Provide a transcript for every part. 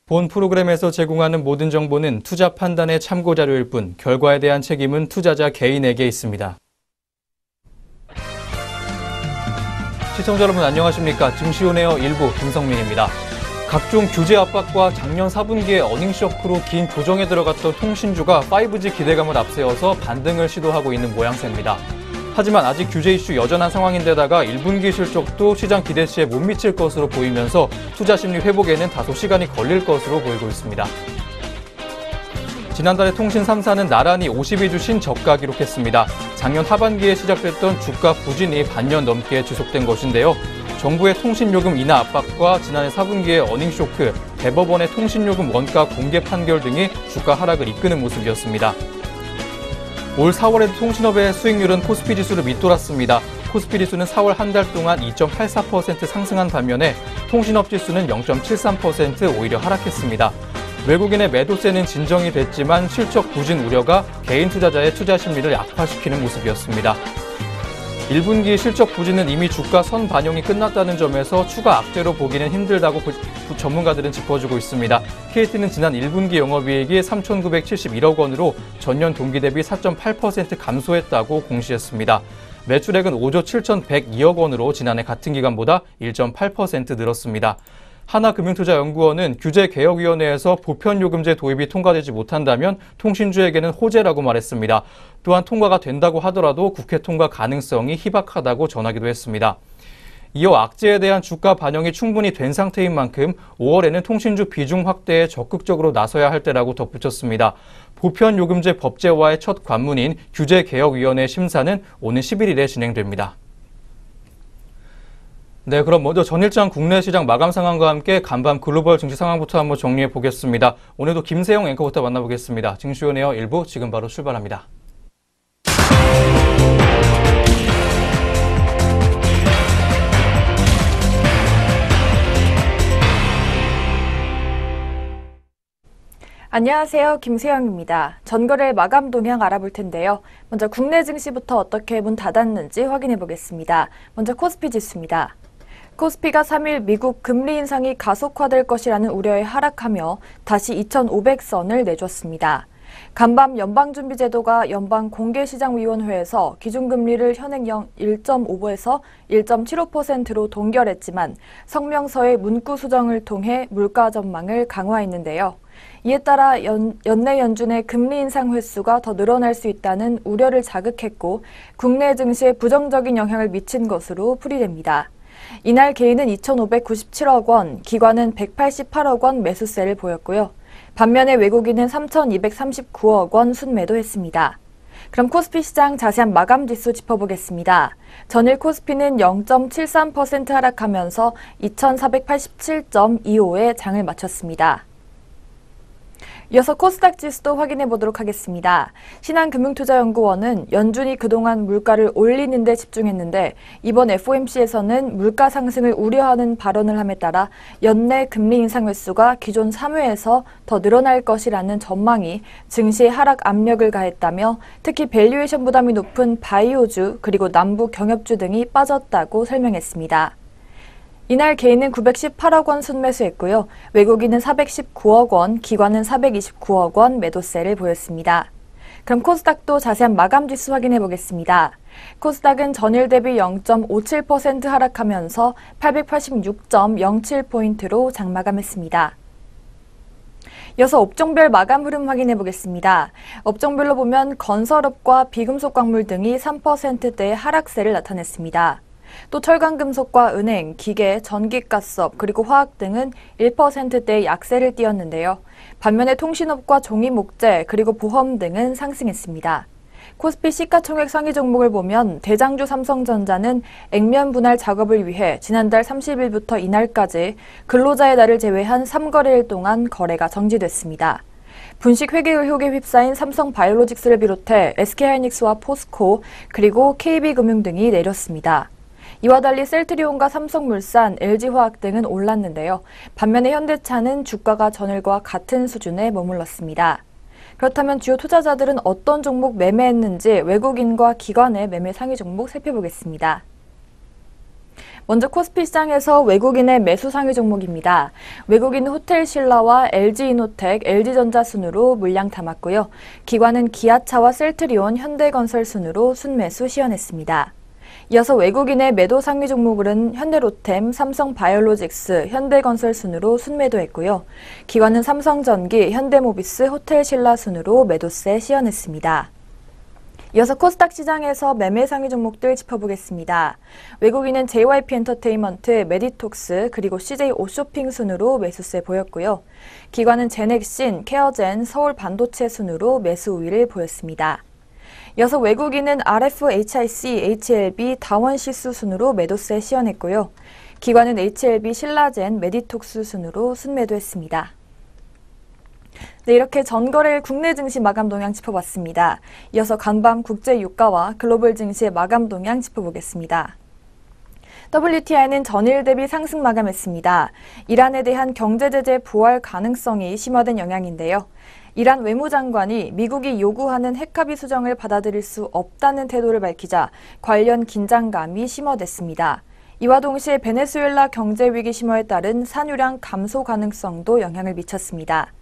본 프로그램에서 제공하는 모든 정보는 투자 판단의 참고 자료일 뿐 결과에 대한 책임은 투자자 개인에게 있습니다. 시청자 여러분 안녕하십니까? 증시온에어 일부 김성민입니다. 각종 규제 압박과 작년 4분기의 어닝쇼크로 긴 조정에 들어갔던 통신주가 5G 기대감을 앞세워서 반등을 시도하고 있는 모양새입니다. 하지만 아직 규제 이슈 여전한 상황인데다가 1분기 실적도 시장 기대치에 못 미칠 것으로 보이면서 투자 심리 회복에는 다소 시간이 걸릴 것으로 보이고 있습니다. 지난달에 통신 3사는 나란히 52주 신저가 기록했습니다. 작년 하반기에 시작됐던 주가 부진이 반년 넘게 지속된 것인데요. 정부의 통신요금 인하 압박과 지난해 4분기의 어닝쇼크, 대법원의 통신요금 원가 공개 판결 등이 주가 하락을 이끄는 모습이었습니다. 올 4월에도 통신업의 수익률은 코스피 지수를 밑돌았습니다. 코스피 지수는 4월 한 달 동안 2.84% 상승한 반면에 통신업 지수는 0.73% 오히려 하락했습니다. 외국인의 매도세는 진정이 됐지만 실적 부진 우려가 개인 투자자의 투자 심리를 악화시키는 모습이었습니다. 1분기 실적 부진은 이미 주가 선 반영이 끝났다는 점에서 추가 악재로 보기는 힘들다고 전문가들은 짚어주고 있습니다. KT는 지난 1분기 영업이익이 3,971억 원으로 전년 동기 대비 4.8% 감소했다고 공시했습니다. 매출액은 5조 7,102억 원으로 지난해 같은 기간보다 1.8% 늘었습니다. 하나금융투자연구원은 규제개혁위원회에서 보편요금제 도입이 통과되지 못한다면 통신주에게는 호재라고 말했습니다. 또한 통과가 된다고 하더라도 국회 통과 가능성이 희박하다고 전하기도 했습니다. 이어 악재에 대한 주가 반영이 충분히 된 상태인 만큼 5월에는 통신주 비중 확대에 적극적으로 나서야 할 때라고 덧붙였습니다. 보편요금제 법제화의 첫 관문인 규제개혁위원회 심사는 오는 11일에 진행됩니다. 네, 그럼 먼저 전일장 국내 시장 마감 상황과 함께 간밤 글로벌 증시 상황부터 한번 정리해 보겠습니다. 오늘도 김세영 앵커부터 만나보겠습니다. 증시온에어 일부 지금 바로 출발합니다. 안녕하세요. 김세영입니다. 전거래 마감 동향 알아볼 텐데요. 먼저 국내 증시부터 어떻게 문 닫았는지 확인해 보겠습니다. 먼저 코스피 지수입니다. 코스피가 3일 미국 금리 인상이 가속화될 것이라는 우려에 하락하며 다시 2,500선을 내줬습니다. 간밤 연방준비제도가 연방공개시장위원회에서 기준금리를 현행 1.5에서 1.75%로 동결했지만 성명서의 문구 수정을 통해 물가 전망을 강화했는데요. 이에 따라 연내 연준의 금리 인상 횟수가 더 늘어날 수 있다는 우려를 자극했고 국내 증시에 부정적인 영향을 미친 것으로 풀이됩니다. 이날 개인은 2,597억 원, 기관은 188억 원 매수세를 보였고요. 반면에 외국인은 3,239억 원 순매도했습니다. 그럼 코스피 시장 자세한 마감 지수 짚어보겠습니다. 전일 코스피는 0.73% 하락하면서 2,487.25에 장을 마쳤습니다. 이어서 코스닥 지수도 확인해 보도록 하겠습니다. 신한금융투자연구원은 연준이 그동안 물가를 올리는 데 집중했는데 이번 FOMC에서는 물가 상승을 우려하는 발언을 함에 따라 연내 금리 인상 횟수가 기존 3회에서 더 늘어날 것이라는 전망이 증시에 하락 압력을 가했다며 특히 밸류에이션 부담이 높은 바이오주 그리고 남부 경협주 등이 빠졌다고 설명했습니다. 이날 개인은 918억 원 순매수했고요. 외국인은 419억 원, 기관은 429억 원 매도세를 보였습니다. 그럼 코스닥도 자세한 마감 지수 확인해 보겠습니다. 코스닥은 전일 대비 0.57% 하락하면서 886.07포인트로 장마감했습니다. 이어서 업종별 마감 흐름 확인해 보겠습니다. 업종별로 보면 건설업과 비금속 광물 등이 3%대의 하락세를 나타냈습니다. 또 철강금속과 은행, 기계, 전기가스업, 그리고 화학 등은 1%대의 약세를 띄었는데요. 반면에 통신업과 종이목재, 그리고 보험 등은 상승했습니다. 코스피 시가총액 상위 종목을 보면 대장주 삼성전자는 액면 분할 작업을 위해 지난달 30일부터 이날까지 근로자의 날을 제외한 3거래일 동안 거래가 정지됐습니다. 분식 회계 의혹에 휩싸인 삼성바이오로직스를 비롯해 SK하이닉스와 포스코, 그리고 KB금융 등이 내렸습니다. 이와 달리 셀트리온과 삼성물산, LG화학 등은 올랐는데요. 반면에 현대차는 주가가 전일과 같은 수준에 머물렀습니다. 그렇다면 주요 투자자들은 어떤 종목 매매했는지 외국인과 기관의 매매 상위 종목 살펴보겠습니다. 먼저 코스피 시장에서 외국인의 매수 상위 종목입니다. 외국인 호텔신라와 LG이노텍, LG전자 순으로 물량 담았고요. 기관은 기아차와 셀트리온, 현대건설 순으로 순매수 시연했습니다. 이어서 외국인의 매도 상위 종목은 현대로템, 삼성바이오로직스, 현대건설 순으로 순매도했고요. 기관은 삼성전기, 현대모비스, 호텔신라 순으로 매도세 시연했습니다. 이어서 코스닥 시장에서 매매 상위 종목들 짚어보겠습니다. 외국인은 JYP엔터테인먼트, 메디톡스, 그리고 CJ 오쇼핑 순으로 매수세 보였고요. 기관은 제넥신, 케어젠, 서울반도체 순으로 매수 우위를 보였습니다. 이어서 외국인은 RFHIC, HLB, 다원시스 순으로 매도세 시연했고요. 기관은 HLB, 신라젠, 메디톡스 순으로 순매도했습니다. 네, 이렇게 전거래일 국내 증시 마감 동향 짚어봤습니다. 이어서 간밤 국제 유가와 글로벌 증시의 마감 동향 짚어보겠습니다. WTI는 전일 대비 상승 마감했습니다. 이란에 대한 경제 제재 부활 가능성이 심화된 영향인데요. 이란 외무장관이 미국이 요구하는 핵합의 수정을 받아들일 수 없다는 태도를 밝히자 관련 긴장감이 심화됐습니다. 이와 동시에 베네수엘라 경제 위기 심화에 따른 산유량 감소 가능성도 영향을 미쳤습니다.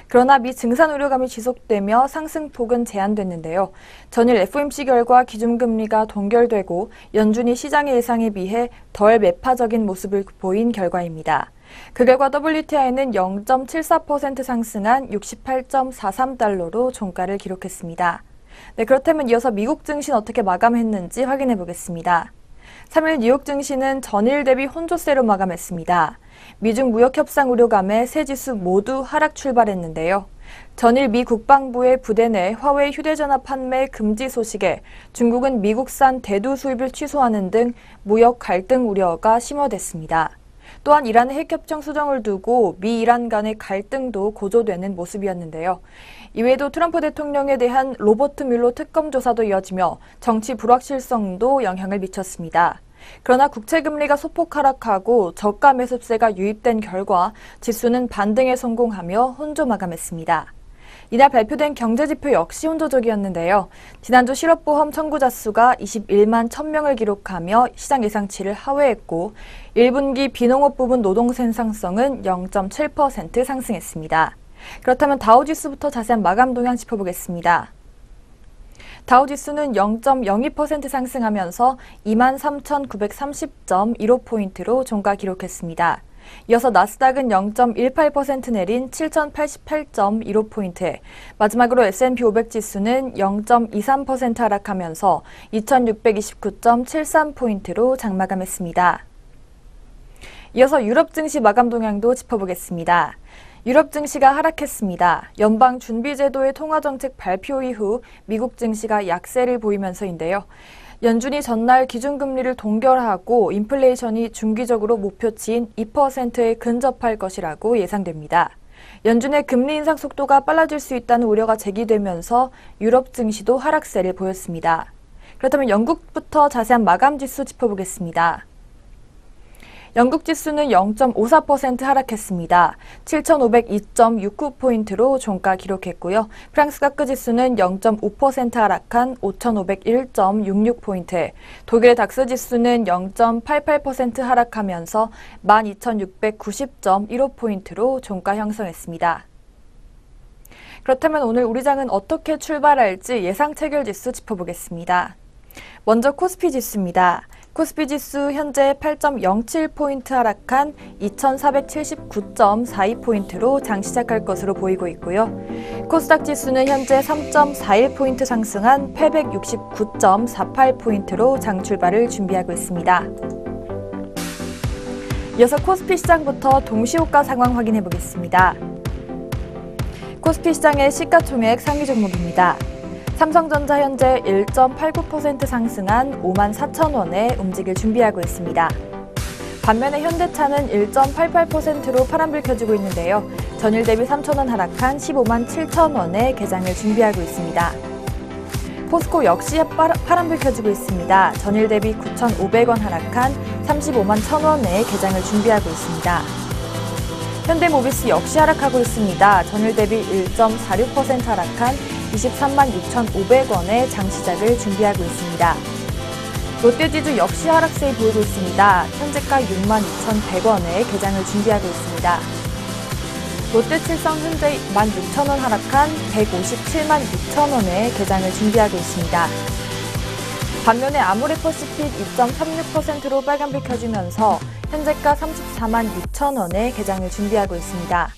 그러나 미 증산 우려감이 지속되며 상승폭은 제한됐는데요. 전일 FOMC 결과 기준금리가 동결되고 연준이 시장의 예상에 비해 덜 매파적인 모습을 보인 결과입니다. 그 결과 WTI는 0.74% 상승한 68.43달러로 종가를 기록했습니다. 네, 그렇다면 이어서 미국 증시는 어떻게 마감했는지 확인해 보겠습니다. 3일 뉴욕 증시는 전일 대비 혼조세로 마감했습니다. 미중 무역 협상 우려감에 세 지수 모두 하락 출발했는데요. 전일 미 국방부의 부대 내 화웨이 휴대전화 판매 금지 소식에 중국은 미국산 대두 수입을 취소하는 등 무역 갈등 우려가 심화됐습니다. 또한 이란의 핵협정 수정을 두고 미 이란 간의 갈등도 고조되는 모습이었는데요. 이외에도 트럼프 대통령에 대한 로버트 뮬러 특검 조사도 이어지며 정치 불확실성도 영향을 미쳤습니다. 그러나 국채금리가 소폭 하락하고 저가 매수세가 유입된 결과 지수는 반등에 성공하며 혼조 마감했습니다. 이날 발표된 경제지표 역시 혼조적이었는데요. 지난주 실업보험 청구자 수가 21만 1000명을 기록하며 시장 예상치를 하회했고 1분기 비농업 부분 노동 생산성은 0.7% 상승했습니다. 그렇다면 다우지수부터 자세한 마감 동향 짚어보겠습니다. 다우지수는 0.02% 상승하면서 23,930.15포인트로 종가 기록했습니다. 이어서 나스닥은 0.18% 내린 7,088.15포인트, 마지막으로 S&P 500 지수는 0.23% 하락하면서 2,629.73포인트로 장마감했습니다. 이어서 유럽 증시 마감 동향도 짚어보겠습니다. 유럽 증시가 하락했습니다. 연방준비제도의 통화정책 발표 이후 미국 증시가 약세를 보이면서인데요. 연준이 전날 기준금리를 동결하고 인플레이션이 중기적으로 목표치인 2%에 근접할 것이라고 예상됩니다. 연준의 금리 인상 속도가 빨라질 수 있다는 우려가 제기되면서 유럽 증시도 하락세를 보였습니다. 그렇다면 영국부터 자세한 마감 지수 짚어보겠습니다. 영국 지수는 0.54% 하락했습니다. 7,502.69포인트로 종가 기록했고요. 프랑스 카크 지수는 0.5% 하락한 5,501.66포인트, 독일의 닥스 지수는 0.88% 하락하면서 12,690.15포인트로 종가 형성했습니다. 그렇다면 오늘 우리 장은 어떻게 출발할지 예상 체결 지수 짚어보겠습니다. 먼저 코스피 지수입니다. 코스피 지수 현재 8.07포인트 하락한 2,479.42포인트로 장 시작할 것으로 보이고 있고요. 코스닥 지수는 현재 3.41포인트 상승한 869.48포인트로 장 출발을 준비하고 있습니다. 이어서 코스피 시장부터 동시호가 상황 확인해 보겠습니다. 코스피 시장의 시가총액 상위 종목입니다. 삼성전자 현재 1.89% 상승한 54,000원에 움직일 준비하고 있습니다. 반면에 현대차는 1.88%로 파란불 켜지고 있는데요. 전일 대비 3,000원 하락한 157,000원에 개장을 준비하고 있습니다. 포스코 역시 파란불 켜지고 있습니다. 전일 대비 9,500원 하락한 351,000원에 개장을 준비하고 있습니다. 현대모비스 역시 하락하고 있습니다. 전일 대비 1.46% 하락한 23만 6,500원의 장시작을 준비하고 있습니다. 롯데지주 역시 하락세를 보이고 있습니다. 현재가 6만 2,100원에 개장을 준비하고 있습니다. 롯데칠성 현재 16,000원 하락한 157만 6천원에 개장을 준비하고 있습니다. 반면에 아모레퍼시픽 2.36%로 빨간불 켜주면서 현재가 34만 6천원에 개장을 준비하고 있습니다.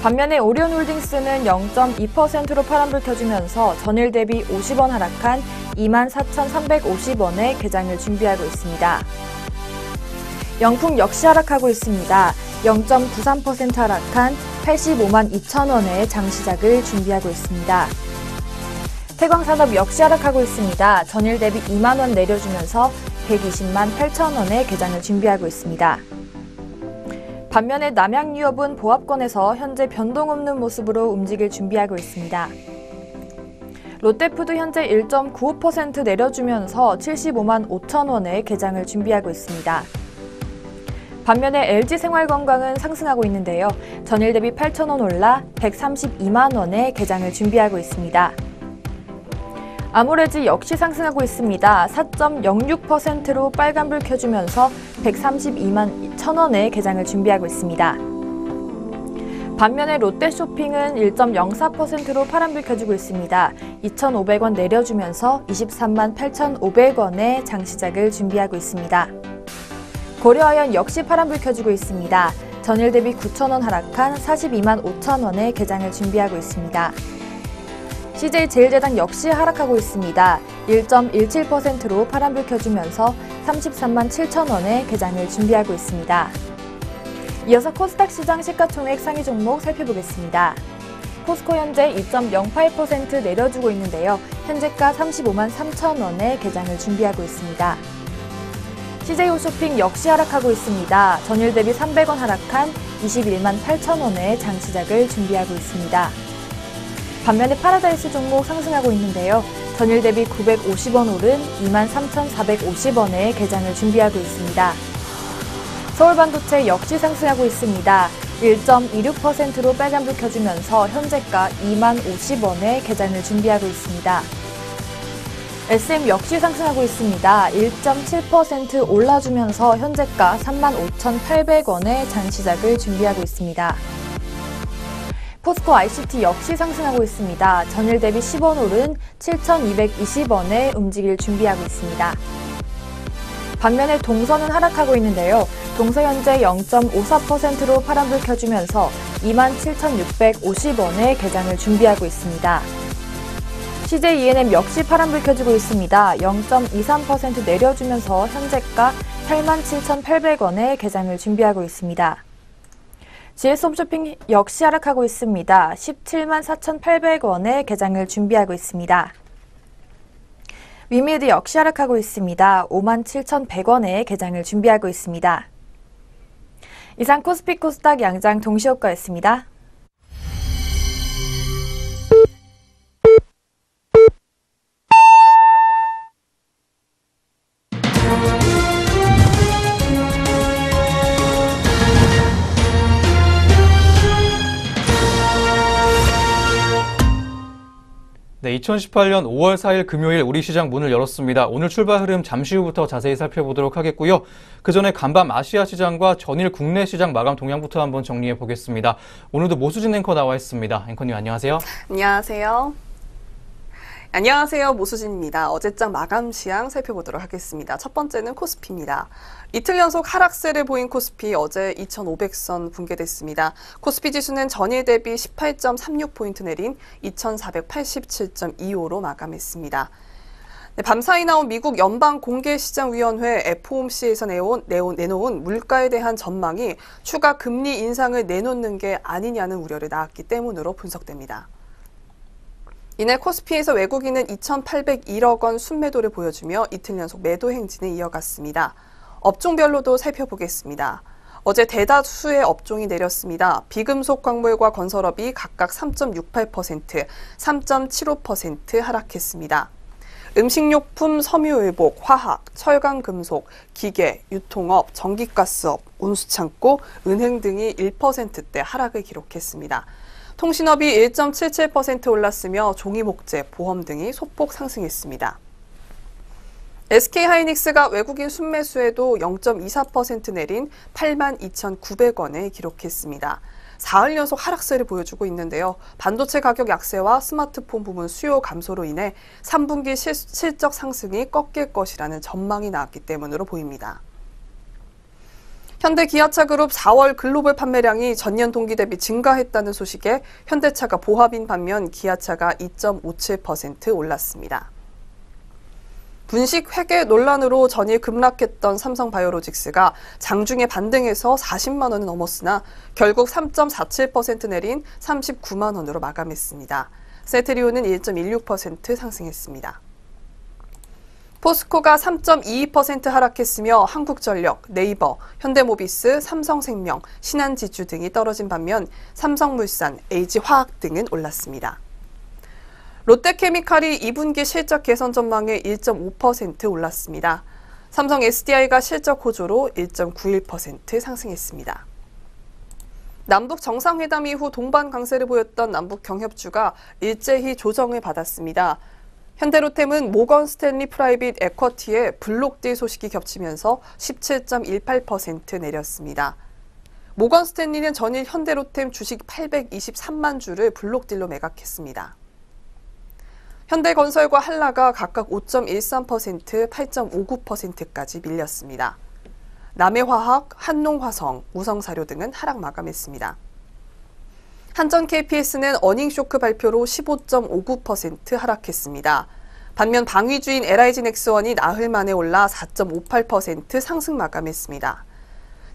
반면에 오리온홀딩스는 0.2%로 파란불 켜주면서 전일 대비 50원 하락한 24,350원에 개장을 준비하고 있습니다. 영풍 역시 하락하고 있습니다. 0.93% 하락한 85만 2천원의 장시작을 준비하고 있습니다. 태광산업 역시 하락하고 있습니다. 전일 대비 2만원 내려주면서 120만 8천원의 개장을 준비하고 있습니다. 반면에 남양유업은 보합권에서 현재 변동 없는 모습으로 움직일 준비하고 있습니다. 롯데푸드 현재 1.95% 내려주면서 75만 5천원의 개장을 준비하고 있습니다. 반면에 LG생활건강은 상승하고 있는데요. 전일 대비 8천원 올라 132만 원의 개장을 준비하고 있습니다. 아모레지 역시 상승하고 있습니다. 4.06%로 빨간불 켜주면서 132만 1천원의 개장을 준비하고 있습니다. 반면에 롯데쇼핑은 1.04%로 파란불 켜주고 있습니다. 2,500원 내려주면서 23만 8,500원의 장시작을 준비하고 있습니다. 고려아연 역시 파란불 켜주고 있습니다. 전일 대비 9,000원 하락한 42만 5천원의 개장을 준비하고 있습니다. CJ제일제당 역시 하락하고 있습니다. 1.17%로 파란불 켜주면서 33만 7천원의 개장을 준비하고 있습니다. 이어서 코스닥 시장 시가총액 상위 종목 살펴보겠습니다. 포스코 현재 2.08% 내려주고 있는데요. 현재가 35만 3천원의 개장을 준비하고 있습니다. CJ홈쇼핑 역시 하락하고 있습니다. 전일 대비 300원 하락한 21만 8천원의 장시작을 준비하고 있습니다. 반면에 파라다이스 종목 상승하고 있는데요. 전일 대비 950원 오른 23,450원의 개장을 준비하고 있습니다. 서울반도체 역시 상승하고 있습니다. 1.26%로 빨간불 켜주면서 현재가 2만 50원의 개장을 준비하고 있습니다. SM 역시 상승하고 있습니다. 1.7% 올라주면서 현재가 35,800원의 장시작을 준비하고 있습니다. 포스코 ICT 역시 상승하고 있습니다. 전일 대비 10원 오른 7,220원에 움직일 준비하고 있습니다. 반면에 동서는 하락하고 있는데요. 동서 현재 0.54%로 파란불 켜주면서 27,650원에 개장을 준비하고 있습니다. CJ E&M 역시 파란불 켜주고 있습니다. 0.23% 내려주면서 현재가 87,800원에 개장을 준비하고 있습니다. GS홈쇼핑 역시 하락하고 있습니다. 17만 4,800원에 개장을 준비하고 있습니다. 위미드 역시 하락하고 있습니다. 5만 7,100원에 개장을 준비하고 있습니다. 이상 코스피 코스닥 양장 동시효과였습니다. 네, 2018년 5월 4일 금요일 우리 시장 문을 열었습니다. 오늘 출발 흐름 잠시 후부터 자세히 살펴보도록 하겠고요. 그 전에 간밤 아시아 시장과 전일 국내 시장 마감 동향부터 한번 정리해 보겠습니다. 오늘도 모수진 앵커 나와 있습니다. 앵커님 안녕하세요. 안녕하세요. 안녕하세요. 모수진입니다. 어제장 마감 시황 살펴보도록 하겠습니다. 첫 번째는 코스피입니다. 이틀 연속 하락세를 보인 코스피 어제 2,500선 붕괴됐습니다. 코스피 지수는 전일 대비 18.36포인트 내린 2,487.25로 마감했습니다. 네, 밤사이 나온 미국 연방공개시장위원회 FOMC에서 내놓은 물가에 대한 전망이 추가 금리 인상을 내놓는 게 아니냐는 우려를 낳았기 때문으로 분석됩니다. 이날 코스피에서 외국인은 2,801억 원 순매도를 보여주며 이틀 연속 매도 행진을 이어갔습니다. 업종별로도 살펴보겠습니다. 어제 대다수의 업종이 내렸습니다. 비금속 광물과 건설업이 각각 3.68%, 3.75% 하락했습니다. 음식료품, 섬유의복, 화학, 철강금속, 기계, 유통업, 전기가스업, 운수창고, 은행 등이 1%대 하락을 기록했습니다. 통신업이 1.77% 올랐으며 종이목재, 보험 등이 소폭 상승했습니다. SK하이닉스가 외국인 순매수에도 0.24% 내린 82,900원을 기록했습니다. 4일 연속 하락세를 보여주고 있는데요. 반도체 가격 약세와 스마트폰 부문 수요 감소로 인해 3분기 실적 상승이 꺾일 것이라는 전망이 나왔기 때문으로 보입니다. 현대기아차그룹 4월 글로벌 판매량이 전년 동기 대비 증가했다는 소식에 현대차가 보합인 반면 기아차가 2.57% 올랐습니다. 분식 회계 논란으로 전일 급락했던 삼성바이오로직스가 장중에 반등해서 40만 원을 넘었으나 결국 3.47% 내린 39만 원으로 마감했습니다. 세트리온은 1.16% 상승했습니다. 포스코가 3.22% 하락했으며 한국전력, 네이버, 현대모비스, 삼성생명, 신한지주 등이 떨어진 반면 삼성물산, LG화학 등은 올랐습니다. 롯데케미칼이 2분기 실적 개선 전망에 1.5% 올랐습니다. 삼성 SDI가 실적 호조로 1.91% 상승했습니다. 남북 정상회담 이후 동반 강세를 보였던 남북 경협주가 일제히 조정을 받았습니다. 현대로템은 모건 스탠리 프라이빗 에쿼티의 블록딜 소식이 겹치면서 17.18% 내렸습니다. 모건 스탠리는 전일 현대로템 주식 823만 주를 블록딜로 매각했습니다. 현대건설과 한라가 각각 5.13%, 8.59%까지 밀렸습니다. 남해화학, 한농화성, 우성사료 등은 하락 마감했습니다. 한전 KPS는 어닝쇼크 발표로 15.59% 하락했습니다. 반면 방위주인 LIG넥스원이 나흘 만에 올라 4.58% 상승 마감했습니다.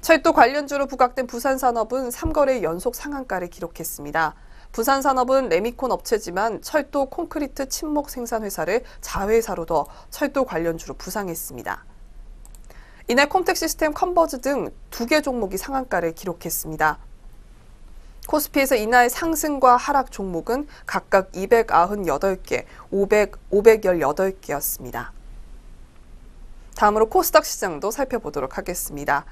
철도 관련주로 부각된 부산산업은 3거래 연속 상한가를 기록했습니다. 부산산업은 레미콘 업체지만 철도 콘크리트 침목 생산 회사를 자회사로 둬 철도 관련주로 부상했습니다. 이날 컴텍시스템 컨버즈 등 2개 종목이 상한가를 기록했습니다. 코스피에서 이날 상승과 하락 종목은 각각 298개, 518개였습니다. 다음으로 코스닥 시장도 살펴보도록 하겠습니다.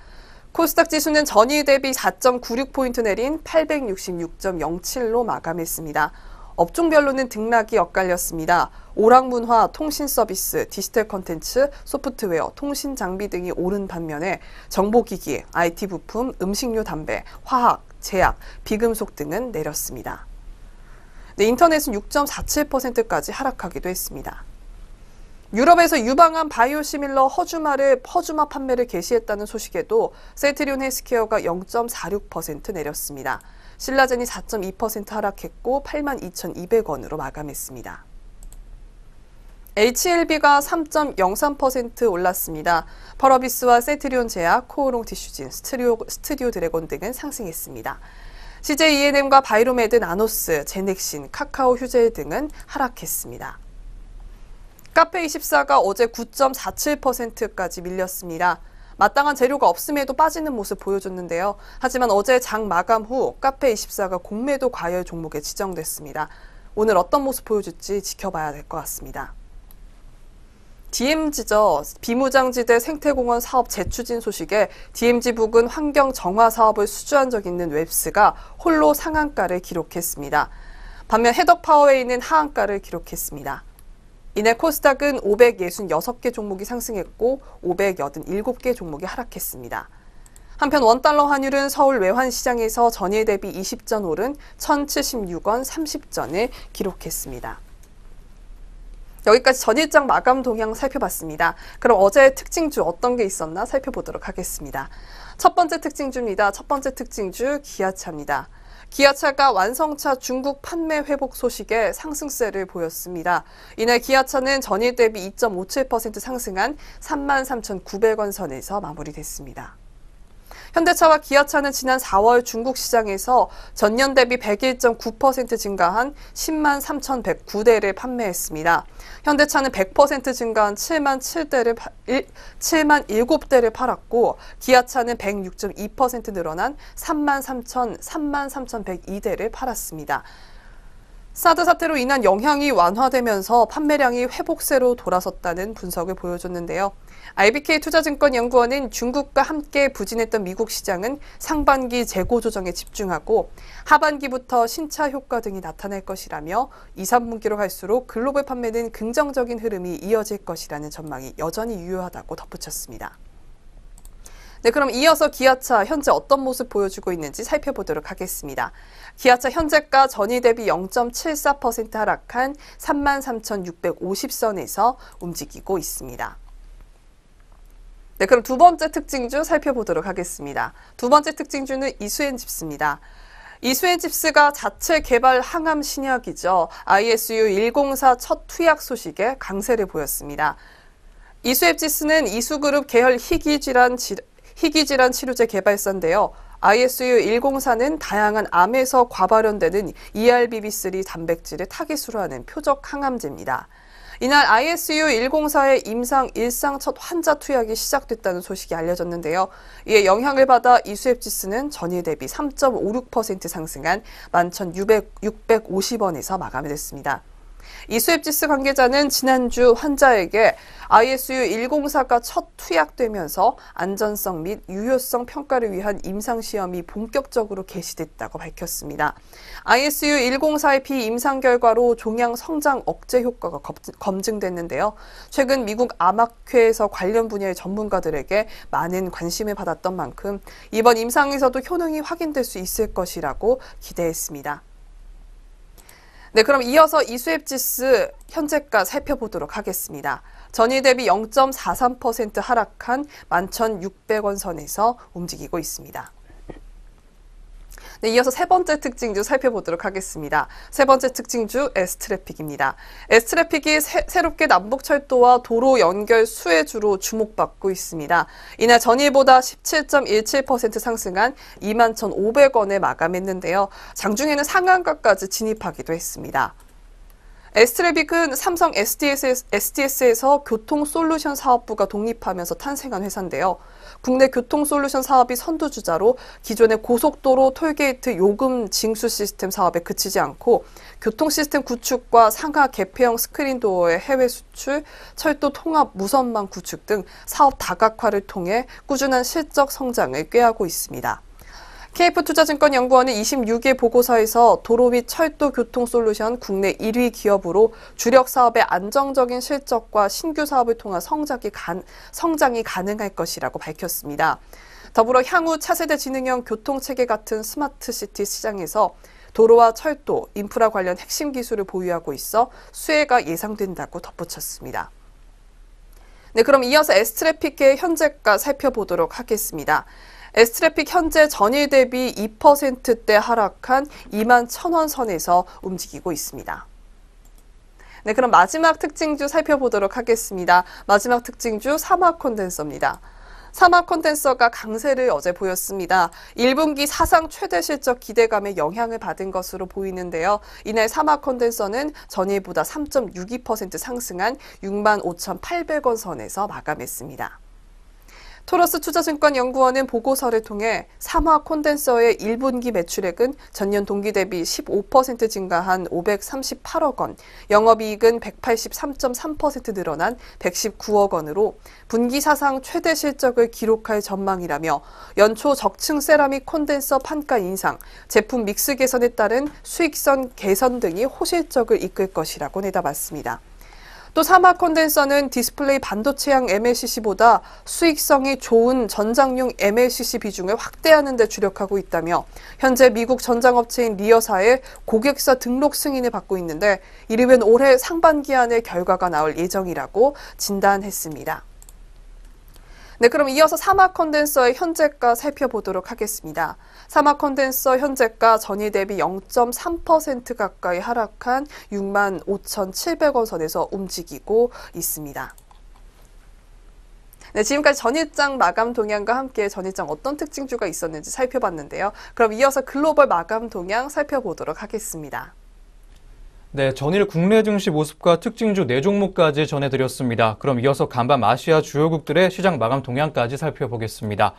코스닥 지수는 전일 대비 4.96포인트 내린 866.07로 마감했습니다. 업종별로는 등락이 엇갈렸습니다. 오락문화, 통신서비스, 디지털 콘텐츠, 소프트웨어, 통신장비 등이 오른 반면에 정보기기, IT 부품, 음식료 담배, 화학, 제약, 비금속 등은 내렸습니다. 인터넷은 6.47%까지 하락하기도 했습니다. 유럽에서 유방암 바이오시밀러 허주마 판매를 개시했다는 소식에도 세트리온 헬스케어가 0.46% 내렸습니다. 신라젠이 4.2% 하락했고 82,200원으로 마감했습니다. HLB가 3.03% 올랐습니다. 펄어비스와 세트리온 제약, 코오롱 티슈진, 스튜디오 드래곤 등은 상승했습니다. CJ E&M과 바이로메드, 나노스, 제넥신, 카카오 휴젤 등은 하락했습니다. 카페24가 어제 9.47%까지 밀렸습니다. 마땅한 재료가 없음에도 빠지는 모습 보여줬는데요. 하지만 어제 장 마감 후 카페24가 공매도 과열 종목에 지정됐습니다. 오늘 어떤 모습 보여줄지 지켜봐야 될 것 같습니다. DMZ죠. 비무장지대 생태공원 사업 재추진 소식에 DMZ 부근 환경 정화 사업을 수주한 적 있는 웹스가 홀로 상한가를 기록했습니다. 반면 해덕파워웨이는 하한가를 기록했습니다. 이날 코스닥은 566개 종목이 상승했고 587개 종목이 하락했습니다. 한편 원달러 환율은 서울 외환시장에서 전일 대비 20전 오른 1,076원 30전을 기록했습니다. 여기까지 전일장 마감 동향 살펴봤습니다. 그럼 어제의 특징주 어떤 게 있었나 살펴보도록 하겠습니다. 첫 번째 특징주입니다. 첫 번째 특징주 기아차입니다. 기아차가 완성차 중국 판매 회복 소식에 상승세를 보였습니다. 이날 기아차는 전일 대비 2.57% 상승한 33,900원 선에서 마무리됐습니다. 현대차와 기아차는 지난 4월 중국 시장에서 전년 대비 101.9% 증가한 10만 3,109대를 판매했습니다. 현대차는 100% 증가한 7만 7대를 팔았고 기아차는 106.2% 늘어난 33,102대를 팔았습니다. 사드 사태로 인한 영향이 완화되면서 판매량이 회복세로 돌아섰다는 분석을 보여줬는데요. IBK 투자증권연구원은 중국과 함께 부진했던 미국 시장은 상반기 재고 조정에 집중하고 하반기부터 신차 효과 등이 나타날 것이라며 2, 3분기로 갈수록 글로벌 판매는 긍정적인 흐름이 이어질 것이라는 전망이 여전히 유효하다고 덧붙였습니다. 네, 그럼 이어서 기아차 현재 어떤 모습 보여주고 있는지 살펴보도록 하겠습니다. 기아차 현재가 전일 대비 0.74% 하락한 33,650선에서 움직이고 있습니다. 네, 그럼 두 번째 특징주 살펴보도록 하겠습니다. 두 번째 특징주는 이수엔집스입니다. 이수엔집스가 자체 개발 항암 신약이죠. ISU-104 첫 투약 소식에 강세를 보였습니다. 이수엔집스는 이수그룹 계열 희귀질환 치료제 개발사인데요. ISU-104는 다양한 암에서 과발현되는 ERBB3 단백질을 타깃으로 하는 표적 항암제입니다. 이날 ISU-104의 임상 일상 첫 환자 투약이 시작됐다는 소식이 알려졌는데요. 이에 영향을 받아 이수앱지수는 전일 대비 3.56% 상승한 11,650원에서 마감이 됐습니다. 이수앱지수 관계자는 지난주 환자에게 ISU-104가 첫 투약되면서 안전성 및 유효성 평가를 위한 임상시험이 본격적으로 개시됐다고 밝혔습니다. ISU-104의 비임상 결과로 종양 성장 억제 효과가 검증됐는데요. 최근 미국 암학회에서 관련 분야의 전문가들에게 많은 관심을 받았던 만큼 이번 임상에서도 효능이 확인될 수 있을 것이라고 기대했습니다. 네, 그럼 이어서 이수앱지수 현재가 살펴보도록 하겠습니다. 전일 대비 0.43% 하락한 11,600원 선에서 움직이고 있습니다. 네, 이어서 세 번째 특징주 살펴보도록 하겠습니다. 세 번째 특징주 S트래픽입니다. S트래픽이 새롭게 남북철도와 도로 연결 수혜주로 주목받고 있습니다. 이날 전일보다 17.17% 상승한 21,500원에 마감했는데요. 장중에는 상한가까지 진입하기도 했습니다. S트래픽은 삼성 SDS에서 교통솔루션 사업부가 독립하면서 탄생한 회사인데요. 국내 교통솔루션 사업이 선두주자로 기존의 고속도로 톨게이트 요금 징수 시스템 사업에 그치지 않고 교통시스템 구축과 상하 개폐형 스크린도어의 해외 수출, 철도 통합 무선망 구축 등 사업 다각화를 통해 꾸준한 실적 성장을 꾀하고 있습니다. KF투자증권연구원은 26일 보고서에서 도로 및 철도 교통 솔루션 국내 1위 기업으로 주력 사업의 안정적인 실적과 신규 사업을 통한 성장이 가능할 것이라고 밝혔습니다. 더불어 향후 차세대 지능형 교통체계 같은 스마트시티 시장에서 도로와 철도, 인프라 관련 핵심 기술을 보유하고 있어 수혜가 예상된다고 덧붙였습니다. 네, 그럼 이어서 S트래픽의 현재가 살펴보도록 하겠습니다. S트래픽 현재 전일 대비 2%대 하락한 21,000원 선에서 움직이고 있습니다. 네, 그럼 마지막 특징주 살펴보도록 하겠습니다. 마지막 특징주 사막 콘덴서입니다. 사막 콘덴서가 강세를 어제 보였습니다. 1분기 사상 최대 실적 기대감에 영향을 받은 것으로 보이는데요. 이날 사막 콘덴서는 전일보다 3.62% 상승한 65,800원 선에서 마감했습니다. 토러스 투자증권연구원은 보고서를 통해 사막 콘덴서의 1분기 매출액은 전년 동기 대비 15% 증가한 538억 원, 영업이익은 183.3% 늘어난 119억 원으로 분기 사상 최대 실적을 기록할 전망이라며 연초 적층 세라믹 콘덴서 판가 인상, 제품 믹스 개선에 따른 수익성 개선 등이 호실적을 이끌 것이라고 내다봤습니다. 또 사막 콘덴서는 디스플레이 반도체형 MLCC보다 수익성이 좋은 전장용 MLCC 비중을 확대하는 데 주력하고 있다며 현재 미국 전장업체인 리어사의 고객사 등록 승인을 받고 있는데 이르면 올해 상반기 안에 결과가 나올 예정이라고 진단했습니다. 네, 그럼 이어서 사막 콘덴서의 현재가 살펴보도록 하겠습니다. 사막 콘덴서 현재가 전일 대비 0.3% 가까이 하락한 65,700원 선에서 움직이고 있습니다. 네, 지금까지 전일장 마감 동향과 함께 전일장 어떤 특징주가 있었는지 살펴봤는데요. 그럼 이어서 글로벌 마감 동향 살펴보도록 하겠습니다. 네, 전일 국내 증시 모습과 특징주 4종목까지 전해드렸습니다. 그럼 이어서 간밤 아시아 주요국들의 시장 마감 동향까지 살펴보겠습니다.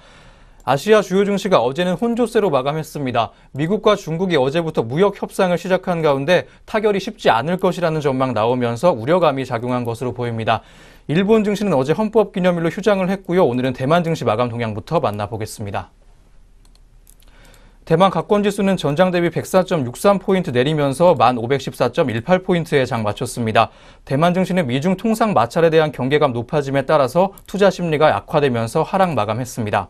아시아 주요 증시가 어제는 혼조세로 마감했습니다. 미국과 중국이 어제부터 무역 협상을 시작한 가운데 타결이 쉽지 않을 것이라는 전망 나오면서 우려감이 작용한 것으로 보입니다. 일본 증시는 어제 헌법기념일로 휴장을 했고요. 오늘은 대만 증시 마감 동향부터 만나보겠습니다. 대만 가권지수는 전장 대비 104.63포인트 내리면서 1514.18포인트에 장 마쳤습니다. 대만 증시는 미중 통상 마찰에 대한 경계감 높아짐에 따라서 투자 심리가 약화되면서 하락 마감했습니다.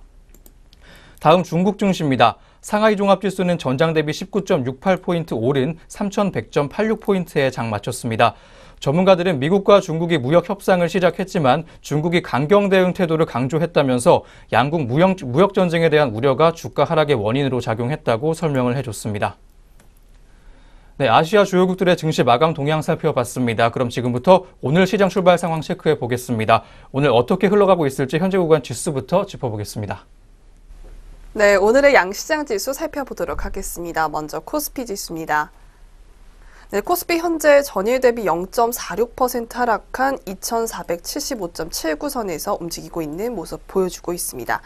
다음 중국 증시입니다. 상하이 종합지수는 전장 대비 19.68포인트 오른 3100.86포인트에 장 마쳤습니다. 전문가들은 미국과 중국이 무역 협상을 시작했지만 중국이 강경 대응 태도를 강조했다면서 양국 무역 전쟁에 대한 우려가 주가 하락의 원인으로 작용했다고 설명을 해줬습니다. 네, 아시아 주요국들의 증시 마감 동향 살펴봤습니다. 그럼 지금부터 오늘 시장 출발 상황 체크해 보겠습니다. 오늘 어떻게 흘러가고 있을지 현재 구간 지수부터 짚어보겠습니다. 네, 오늘의 양시장 지수 살펴보도록 하겠습니다. 먼저 코스피 지수입니다. 네, 코스피 현재 전일 대비 0.46% 하락한 2475.79선에서 움직이고 있는 모습 보여주고 있습니다.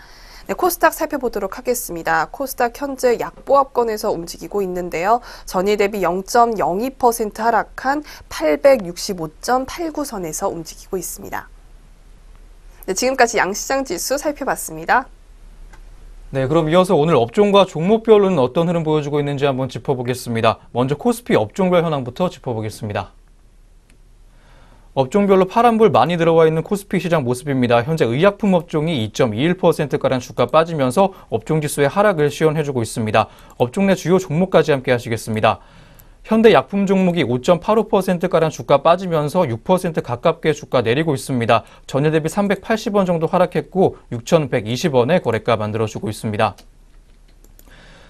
네, 코스닥 살펴보도록 하겠습니다. 코스닥 현재 약보합권에서 움직이고 있는데요. 전일 대비 0.02% 하락한 865.89선에서 움직이고 있습니다. 네, 지금까지 양시장 지수 살펴봤습니다. 네, 그럼 이어서 오늘 업종과 종목별로는 어떤 흐름 보여주고 있는지 한번 짚어보겠습니다. 먼저 코스피 업종별 현황부터 짚어보겠습니다. 업종별로 파란불 많이 들어와 있는 코스피 시장 모습입니다. 현재 의약품 업종이 2.21%가량 주가 빠지면서 업종지수의 하락을 시연해주고 있습니다. 업종 내 주요 종목까지 함께 하시겠습니다. 현대약품 종목이 5.85%가량 주가 빠지면서 6% 가깝게 주가 내리고 있습니다. 전일 대비 380원 정도 하락했고 6,120원의 거래가 만들어주고 있습니다.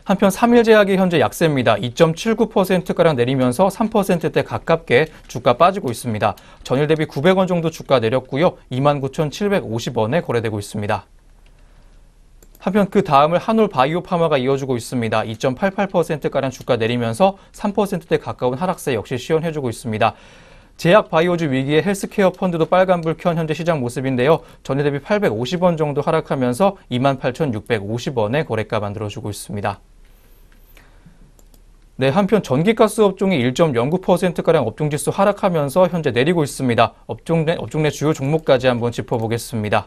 한편 3일제약이 현재 약세입니다. 2.79%가량 내리면서 3%대 가깝게 주가 빠지고 있습니다. 전일 대비 900원 정도 주가 내렸고요. 29,750원에 거래되고 있습니다. 한편 그 다음을 한올바이오파마가 이어주고 있습니다. 2.88%가량 주가 내리면서 3%대 가까운 하락세 역시 시연해주고 있습니다. 제약 바이오주 위기에 헬스케어 펀드도 빨간불 켠 현재 시장 모습인데요. 전일 대비 850원 정도 하락하면서 28,650원의 거래가 만들어주고 있습니다. 네, 한편 전기가스 업종이 1.09%가량 업종지수 하락하면서 현재 내리고 있습니다. 업종 내 주요 종목까지 한번 짚어보겠습니다.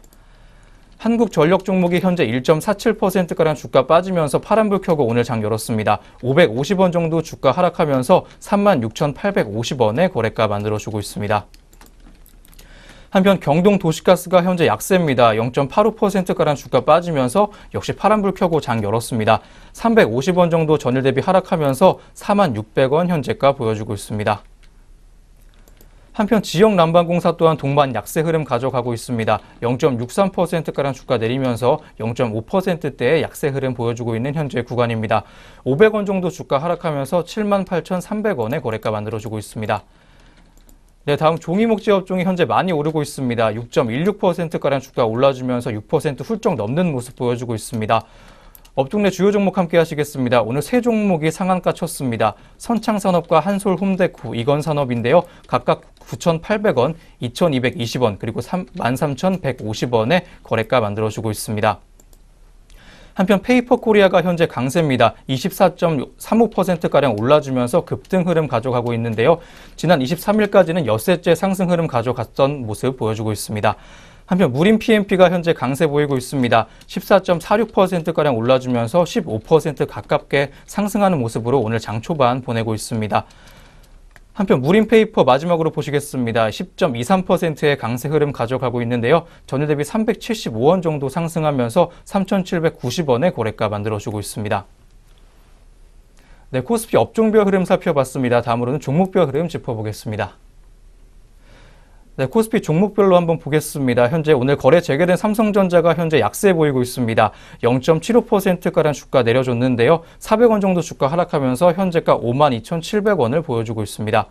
한국전력 종목이 현재 1.47%가량 주가 빠지면서 파란불 켜고 오늘 장 열었습니다. 550원 정도 주가 하락하면서 36,850원의 거래가 만들어주고 있습니다. 한편 경동도시가스가 현재 약세입니다. 0.85%가량 주가 빠지면서 역시 파란불 켜고 장 열었습니다. 350원 정도 전일 대비 하락하면서 46,600원 현재가 보여주고 있습니다. 한편 지역난방공사 또한 동반 약세 흐름 가져가고 있습니다. 0.63%가량 주가 내리면서 0.5%대의 약세 흐름 보여주고 있는 현재 구간입니다. 500원 정도 주가 하락하면서 78,300원의 거래가 만들어주고 있습니다. 네, 다음 종이목재 업종이 현재 많이 오르고 있습니다. 6.16%가량 주가 올라주면서 6% 훌쩍 넘는 모습 보여주고 있습니다. 업종 내 주요 종목 함께 하시겠습니다. 오늘 세 종목이 상한가 쳤습니다. 선창산업과 한솔홈데코, 이건산업인데요. 각각 9,800원, 2,220원, 그리고 13,150원의 거래가 만들어주고 있습니다. 한편 페이퍼코리아가 현재 강세입니다. 24.35%가량 올라주면서 급등 흐름 가져가고 있는데요. 지난 23일까지는 엿새째 상승 흐름 가져갔던 모습 보여주고 있습니다. 한편 무림 PMP가 현재 강세 보이고 있습니다. 14.46%가량 올라주면서 15% 가깝게 상승하는 모습으로 오늘 장 초반 보내고 있습니다. 한편 무림페이퍼 마지막으로 보시겠습니다. 10.23%의 강세 흐름 가져가고 있는데요. 전일 대비 375원 정도 상승하면서 3,790원의 거래가 만들어주고 있습니다. 네, 코스피 업종별 흐름 살펴봤습니다. 다음으로는 종목별 흐름 짚어보겠습니다. 네, 코스피 종목별로 한번 보겠습니다. 현재 오늘 거래 재개된 삼성전자가 현재 약세 보이고 있습니다. 0.75%가량 주가 내려줬는데요. 400원 정도 주가 하락하면서 현재가 52,700원을 보여주고 있습니다.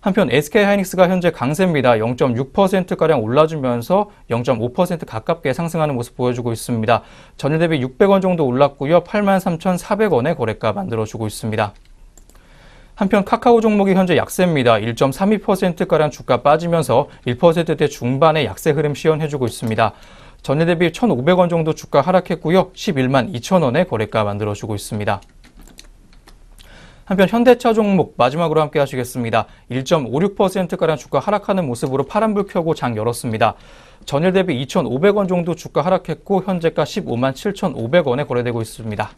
한편 SK하이닉스가 현재 강세입니다. 0.6%가량 올라주면서 0.5% 가깝게 상승하는 모습 보여주고 있습니다. 전일 대비 600원 정도 올랐고요. 83,400원의 거래가 만들어주고 있습니다. 한편 카카오 종목이 현재 약세입니다. 1.32%가량 주가 빠지면서 1%대 중반의 약세 흐름 시연해주고 있습니다. 전일 대비 1,500원 정도 주가 하락했고요. 11만 2천 원의 거래가 만들어주고 있습니다. 한편 현대차 종목 마지막으로 함께 하시겠습니다. 1.56%가량 주가 하락하는 모습으로 파란불 켜고 장 열었습니다. 전일 대비 2,500원 정도 주가 하락했고 현재가 15만 7,500원에 거래되고 있습니다.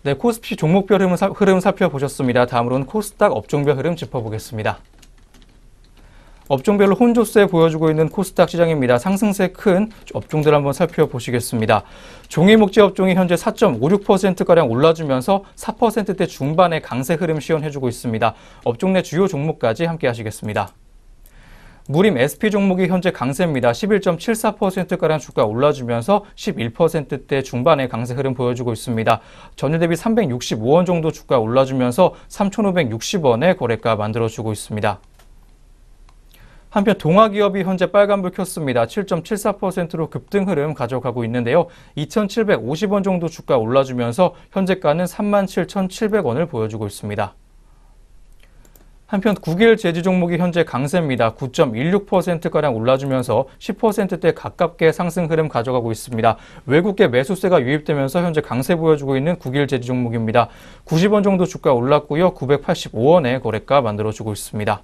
네, 코스피 종목별 흐름 살펴보셨습니다. 다음으로는 코스닥 업종별 흐름 짚어보겠습니다. 업종별로 혼조세 보여주고 있는 코스닥 시장입니다. 상승세 큰 업종들 한번 살펴보시겠습니다. 종이목재 업종이 현재 4.56%가량 올라주면서 4%대 중반의 강세 흐름 시연해주고 있습니다. 업종 내 주요 종목까지 함께 하시겠습니다. 무림 SP 종목이 현재 강세입니다. 11.74%가량 주가 올라주면서 11%대 중반의 강세 흐름 보여주고 있습니다. 전일 대비 365원 정도 주가 올라주면서 3,560원의 거래가 만들어주고 있습니다. 한편 동아기업이 현재 빨간불 켰습니다. 7.74%로 급등 흐름 가져가고 있는데요. 2,750원 정도 주가 올라주면서 현재가는 37,700원을 보여주고 있습니다. 한편 국일 제지 종목이 현재 강세입니다. 9.16%가량 올라주면서 10%대 가깝게 상승 흐름 가져가고 있습니다. 외국계 매수세가 유입되면서 현재 강세 보여주고 있는 국일 제지 종목입니다. 90원 정도 주가 올랐고요. 985원의 거래가 만들어주고 있습니다.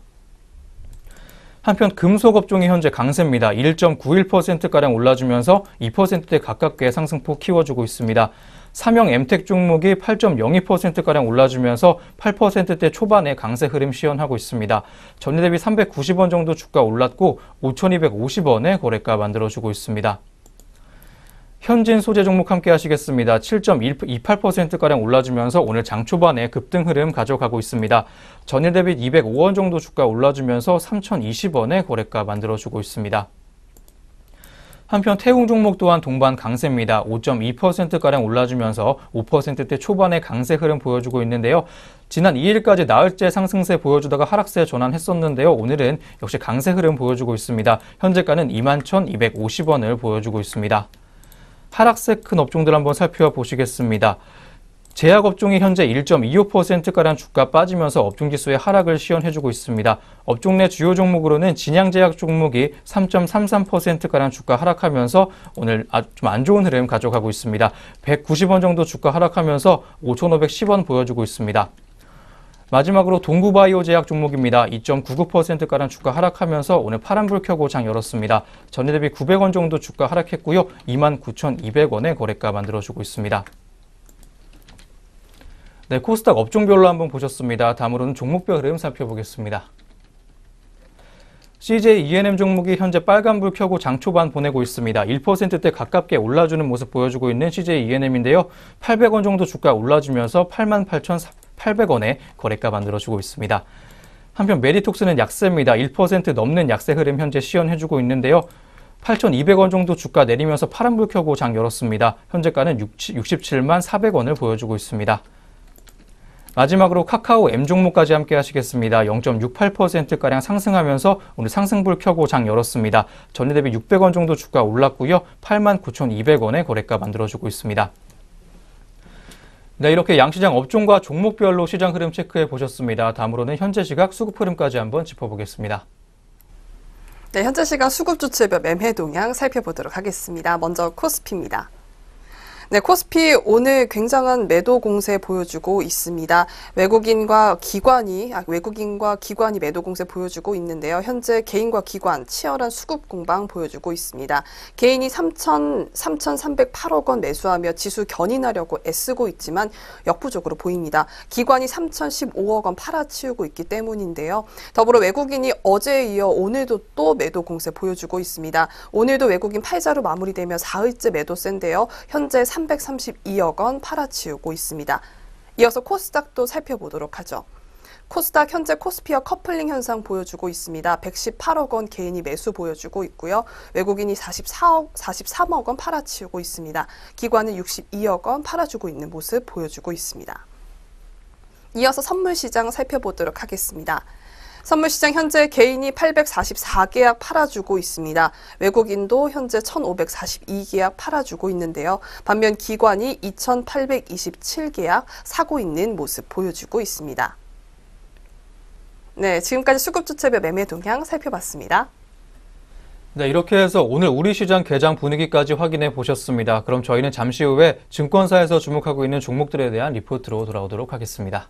한편 금속 업종이 현재 강세입니다. 1.91%가량 올라주면서 2%대 가깝게 상승폭 키워주고 있습니다. 삼형 엠텍 종목이 8.02%가량 올라주면서 8%대 초반의 강세 흐름 시연하고 있습니다. 전일 대비 390원 정도 주가 올랐고 5,250원의 거래가 만들어주고 있습니다. 현진 소재 종목 함께 하시겠습니다. 7.28%가량 올라주면서 오늘 장 초반에 급등 흐름 가져가고 있습니다. 전일 대비 205원 정도 주가 올라주면서 3,020원의 거래가 만들어주고 있습니다. 한편 태웅 종목 또한 동반 강세입니다. 5.2%가량 올라주면서 5%대 초반의 강세 흐름 보여주고 있는데요. 지난 2일까지 나흘째 상승세 보여주다가 하락세 전환했었는데요. 오늘은 역시 강세 흐름 보여주고 있습니다. 현재가는 21,250원을 보여주고 있습니다. 하락세 큰 업종들 한번 살펴보시겠습니다. 제약업종이 현재 1.25%가량 주가 빠지면서 업종지수의 하락을 시연해주고 있습니다. 업종 내 주요 종목으로는 진양제약 종목이 3.33%가량 주가 하락하면서 오늘 좀 안 좋은 흐름 가져가고 있습니다. 190원 정도 주가 하락하면서 5,510원 보여주고 있습니다. 마지막으로 동구바이오 제약 종목입니다. 2.99%가량 주가 하락하면서 오늘 파란불 켜고 장 열었습니다. 전일 대비 900원 정도 주가 하락했고요. 29,200원의 거래가 만들어주고 있습니다. 네, 코스닥 업종별로 한번 보셨습니다. 다음으로는 종목별 흐름 살펴보겠습니다. CJ E&M 종목이 현재 빨간불 켜고 장 초반 보내고 있습니다. 1%대 가깝게 올라주는 모습 보여주고 있는 CJ E&M인데요. 800원 정도 주가 올라주면서 88,800원의 거래가 만들어주고 있습니다. 한편 메디톡스는 약세입니다. 1% 넘는 약세 흐름 현재 시연해주고 있는데요. 8,200원 정도 주가 내리면서 파란불 켜고 장 열었습니다. 현재가는 67만 400원을 보여주고 있습니다. 마지막으로 카카오 M 종목까지 함께 하시겠습니다. 0.68%가량 상승하면서 오늘 상승불 켜고 장 열었습니다. 전일 대비 600원 정도 주가 올랐고요. 89,200원의 거래가 만들어주고 있습니다. 네, 이렇게 양시장 업종과 종목별로 시장 흐름 체크해 보셨습니다. 다음으로는 현재 시각 수급 흐름까지 한번 짚어보겠습니다. 네, 현재 시각 수급 주체별 매매 동향 살펴보도록 하겠습니다. 먼저 코스피입니다. 네, 코스피 오늘 굉장한 매도 공세 보여주고 있습니다. 외국인과 기관이 매도 공세 보여주고 있는데요. 현재 개인과 기관 치열한 수급 공방 보여주고 있습니다. 개인이 3,308억 원 매수하며 지수 견인하려고 애쓰고 있지만 역부족으로 보입니다. 기관이 3,015억 원 팔아치우고 있기 때문인데요. 더불어 외국인이 어제에 이어 오늘도 또 매도 공세 보여주고 있습니다. 오늘도 외국인 팔자로 마무리되며 4일째 매도세인데요. 현재 332억 원 팔아치우고 있습니다. 이어서 코스닥도 살펴보도록 하죠. 코스닥 현재 코스피와 커플링 현상 보여주고 있습니다. 118억 원 개인이 매수 보여주고 있고요. 외국인이 43억 원 팔아치우고 있습니다. 기관은 62억 원 팔아주고 있는 모습 보여주고 있습니다. 이어서 선물시장 살펴보도록 하겠습니다. 선물시장 현재 개인이 844계약 팔아주고 있습니다. 외국인도 현재 1542계약 팔아주고 있는데요. 반면 기관이 2827계약 사고 있는 모습 보여주고 있습니다. 네, 지금까지 수급주체별 매매 동향 살펴봤습니다. 네, 이렇게 해서 오늘 우리 시장 개장 분위기까지 확인해 보셨습니다. 그럼 저희는 잠시 후에 증권사에서 주목하고 있는 종목들에 대한 리포트로 돌아오도록 하겠습니다.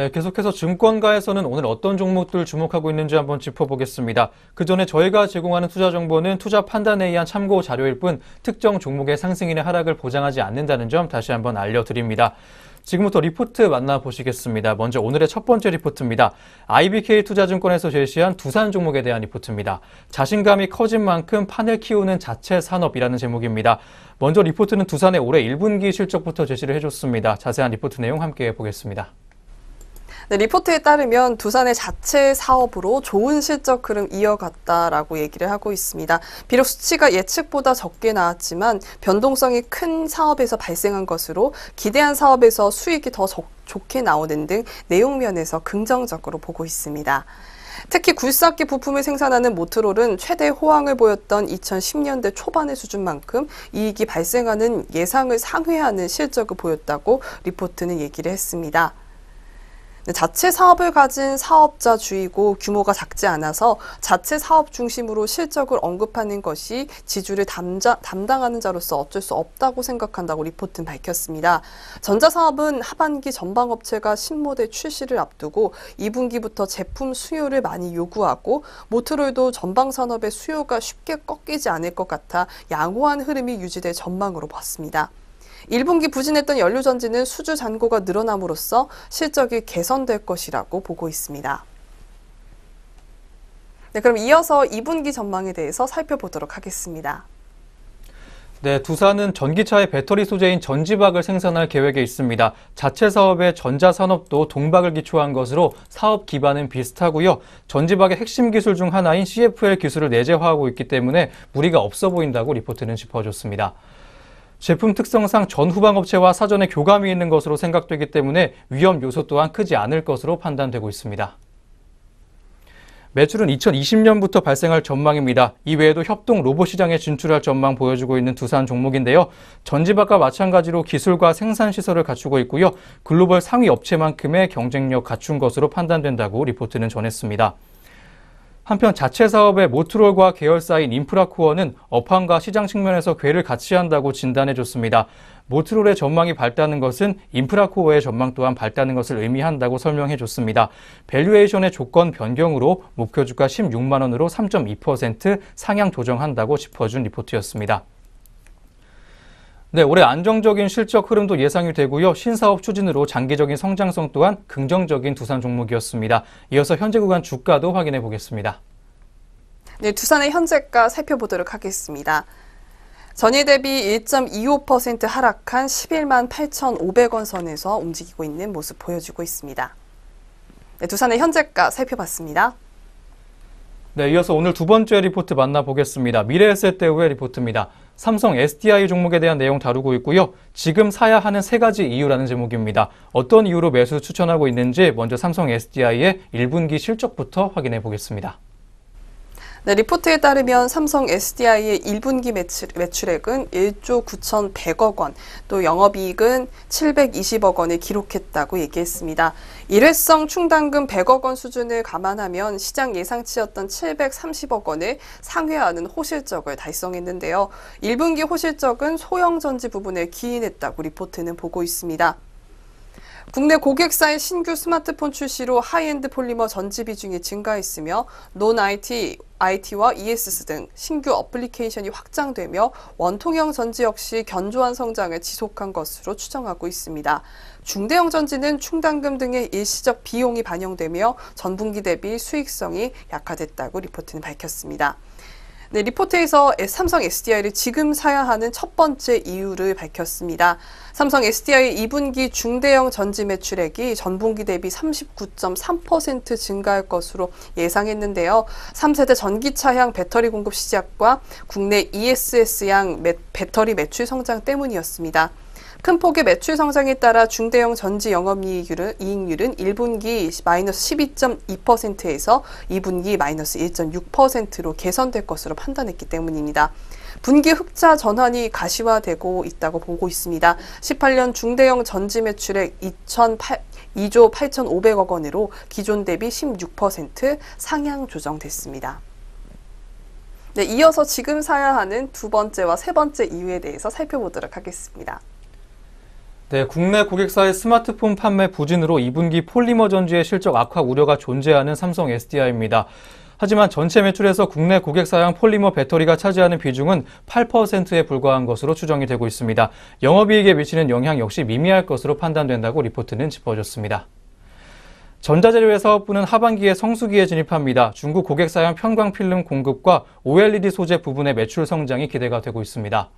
네, 계속해서 증권가에서는 오늘 어떤 종목들 주목하고 있는지 한번 짚어보겠습니다. 그 전에 저희가 제공하는 투자 정보는 투자 판단에 의한 참고 자료일 뿐 특정 종목의 상승이나 하락을 보장하지 않는다는 점 다시 한번 알려드립니다. 지금부터 리포트 만나보시겠습니다. 먼저 오늘의 첫 번째 리포트입니다. IBK 투자증권에서 제시한 두산 종목에 대한 리포트입니다. 자신감이 커진 만큼 판을 키우는 자체 산업이라는 제목입니다. 먼저 리포트는 두산의 올해 1분기 실적부터 제시를 해줬습니다. 자세한 리포트 내용 함께 보겠습니다. 네, 리포트에 따르면 두산의 자체 사업으로 좋은 실적 흐름 이어갔다라고 얘기를 하고 있습니다. 비록 수치가 예측보다 적게 나왔지만 변동성이 큰 사업에서 발생한 것으로 기대한 사업에서 수익이 더 좋게 나오는 등 내용 면에서 긍정적으로 보고 있습니다. 특히 굴삭기 부품을 생산하는 모트롤은 최대 호황을 보였던 2010년대 초반의 수준만큼 이익이 발생하는 예상을 상회하는 실적을 보였다고 리포트는 얘기를 했습니다. 자체 사업을 가진 사업자주이고 규모가 작지 않아서 자체 사업 중심으로 실적을 언급하는 것이 지주를 담당하는 자로서 어쩔 수 없다고 생각한다고 리포트는 밝혔습니다. 전자사업은 하반기 전방업체가 신모델 출시를 앞두고 2분기부터 제품 수요를 많이 요구하고 모트롤도 전방산업의 수요가 쉽게 꺾이지 않을 것 같아 양호한 흐름이 유지될 전망으로 봤습니다. 1분기 부진했던 연료전지는 수주 잔고가 늘어남으로써 실적이 개선될 것이라고 보고 있습니다. 네, 그럼 이어서 2분기 전망에 대해서 살펴보도록 하겠습니다. 네, 두산은 전기차의 배터리 소재인 전지박을 생산할 계획에 있습니다. 자체 사업의 전자산업도 동박을 기초한 것으로 사업 기반은 비슷하고요. 전지박의 핵심 기술 중 하나인 CFL 기술을 내재화하고 있기 때문에 무리가 없어 보인다고 리포트는 짚어줬습니다. 제품 특성상 전 후방업체와 사전에 교감이 있는 것으로 생각되기 때문에 위험 요소 또한 크지 않을 것으로 판단되고 있습니다. 매출은 2020년부터 발생할 전망입니다. 이외에도 협동 로봇 시장에 진출할 전망 보여주고 있는 두산 종목인데요. 전지박과 마찬가지로 기술과 생산 시설을 갖추고 있고요. 글로벌 상위 업체만큼의 경쟁력 갖춘 것으로 판단된다고 리포트는 전했습니다. 한편 자체 사업의 모트롤과 계열사인 인프라코어는 업황과 시장 측면에서 궤를 같이 한다고 진단해줬습니다. 모트롤의 전망이 밝다는 것은 인프라코어의 전망 또한 밝다는 것을 의미한다고 설명해줬습니다. 밸류에이션의 조건 변경으로 목표 주가 16만 원으로 3.2% 상향 조정한다고 짚어준 리포트였습니다. 네, 올해 안정적인 실적 흐름도 예상이 되고요. 신사업 추진으로 장기적인 성장성 또한 긍정적인 두산 종목이었습니다. 이어서 현재 구간 주가도 확인해 보겠습니다. 네, 두산의 현재가 살펴보도록 하겠습니다. 전일 대비 1.25% 하락한 11만 8,500원 선에서 움직이고 있는 모습 보여주고 있습니다. 네, 두산의 현재가 살펴봤습니다. 네, 이어서 오늘 두 번째 리포트 만나보겠습니다. 미래에셋대우의 리포트입니다. 삼성 SDI 종목에 대한 내용 다루고 있고요. 지금 사야 하는 3가지 이유라는 제목입니다. 어떤 이유로 매수 추천하고 있는지 먼저 삼성 SDI의 1분기 실적부터 확인해 보겠습니다. 네, 리포트에 따르면 삼성 SDI의 1분기 매출액은 1조 9,100억 원, 또 영업이익은 720억 원을 기록했다고 얘기했습니다. 일회성 충당금 100억 원 수준을 감안하면 시장 예상치였던 730억 원을 상회하는 호실적을 달성했는데요. 1분기 호실적은 소형전지 부분에 기인했다고 리포트는 보고 있습니다. 국내 고객사의 신규 스마트폰 출시로 하이엔드 폴리머 전지 비중이 증가했으며 IT와 ESS 등 신규 어플리케이션이 확장되며 원통형 전지 역시 견조한 성장을 지속한 것으로 추정하고 있습니다. 중대형 전지는 충당금 등의 일시적 비용이 반영되며 전분기 대비 수익성이 약화됐다고 리포트는 밝혔습니다. 네, 리포트에서 삼성 SDI를 지금 사야 하는 첫 번째 이유를 밝혔습니다. 삼성 SDI의 2분기 중대형 전지 매출액이 전분기 대비 39.3% 증가할 것으로 예상했는데요. 3세대 전기차향 배터리 공급 시작과 국내 ESS향 배터리 매출 성장 때문이었습니다. 큰 폭의 매출 성장에 따라 중대형 전지 영업이익률은 1분기 마이너스 12.2%에서 2분기 마이너스 1.6%로 개선될 것으로 판단했기 때문입니다. 분기 흑자 전환이 가시화되고 있다고 보고 있습니다. 18년 중대형 전지 매출액 2조 8,500억 원으로 기존 대비 16% 상향 조정됐습니다. 네, 이어서 지금 사야 하는 두 번째와 세 번째 이유에 대해서 살펴보도록 하겠습니다. 네, 국내 고객사의 스마트폰 판매 부진으로 2분기 폴리머 전지의 실적 악화 우려가 존재하는 삼성 SDI입니다. 하지만 전체 매출에서 국내 고객사용 폴리머 배터리가 차지하는 비중은 8%에 불과한 것으로 추정이 되고 있습니다. 영업이익에 미치는 영향 역시 미미할 것으로 판단된다고 리포트는 짚어줬습니다. 전자재료의 사업부는 하반기에 성수기에 진입합니다. 중국 고객사용 편광필름 공급과 OLED 소재 부분의 매출 성장이 기대가 되고 있습니다.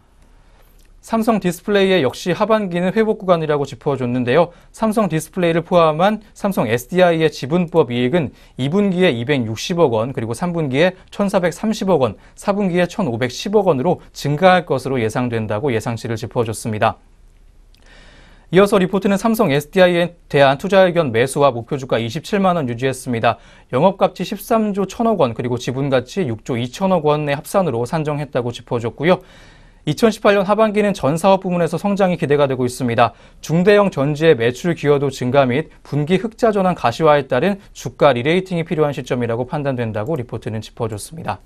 삼성 디스플레이의 역시 하반기는 회복 구간이라고 짚어줬는데요. 삼성 디스플레이를 포함한 삼성 SDI의 지분법 이익은 2분기에 260억 원, 그리고 3분기에 1,430억 원, 4분기에 1,510억 원으로 증가할 것으로 예상된다고 예상치를 짚어줬습니다. 이어서 리포트는 삼성 SDI에 대한 투자 의견 매수와 목표 주가 27만 원 유지했습니다. 영업가치 13조 1천억 원, 그리고 지분가치 6조 2천억 원의 합산으로 산정했다고 짚어줬고요. 2018년 하반기는 전 사업 부문에서 성장이 기대가 되고 있습니다. 중대형 전지의 매출 기여도 증가 및 분기 흑자 전환 가시화에 따른 주가 리레이팅이 필요한 시점이라고 판단된다고 리포트는 짚어줬습니다.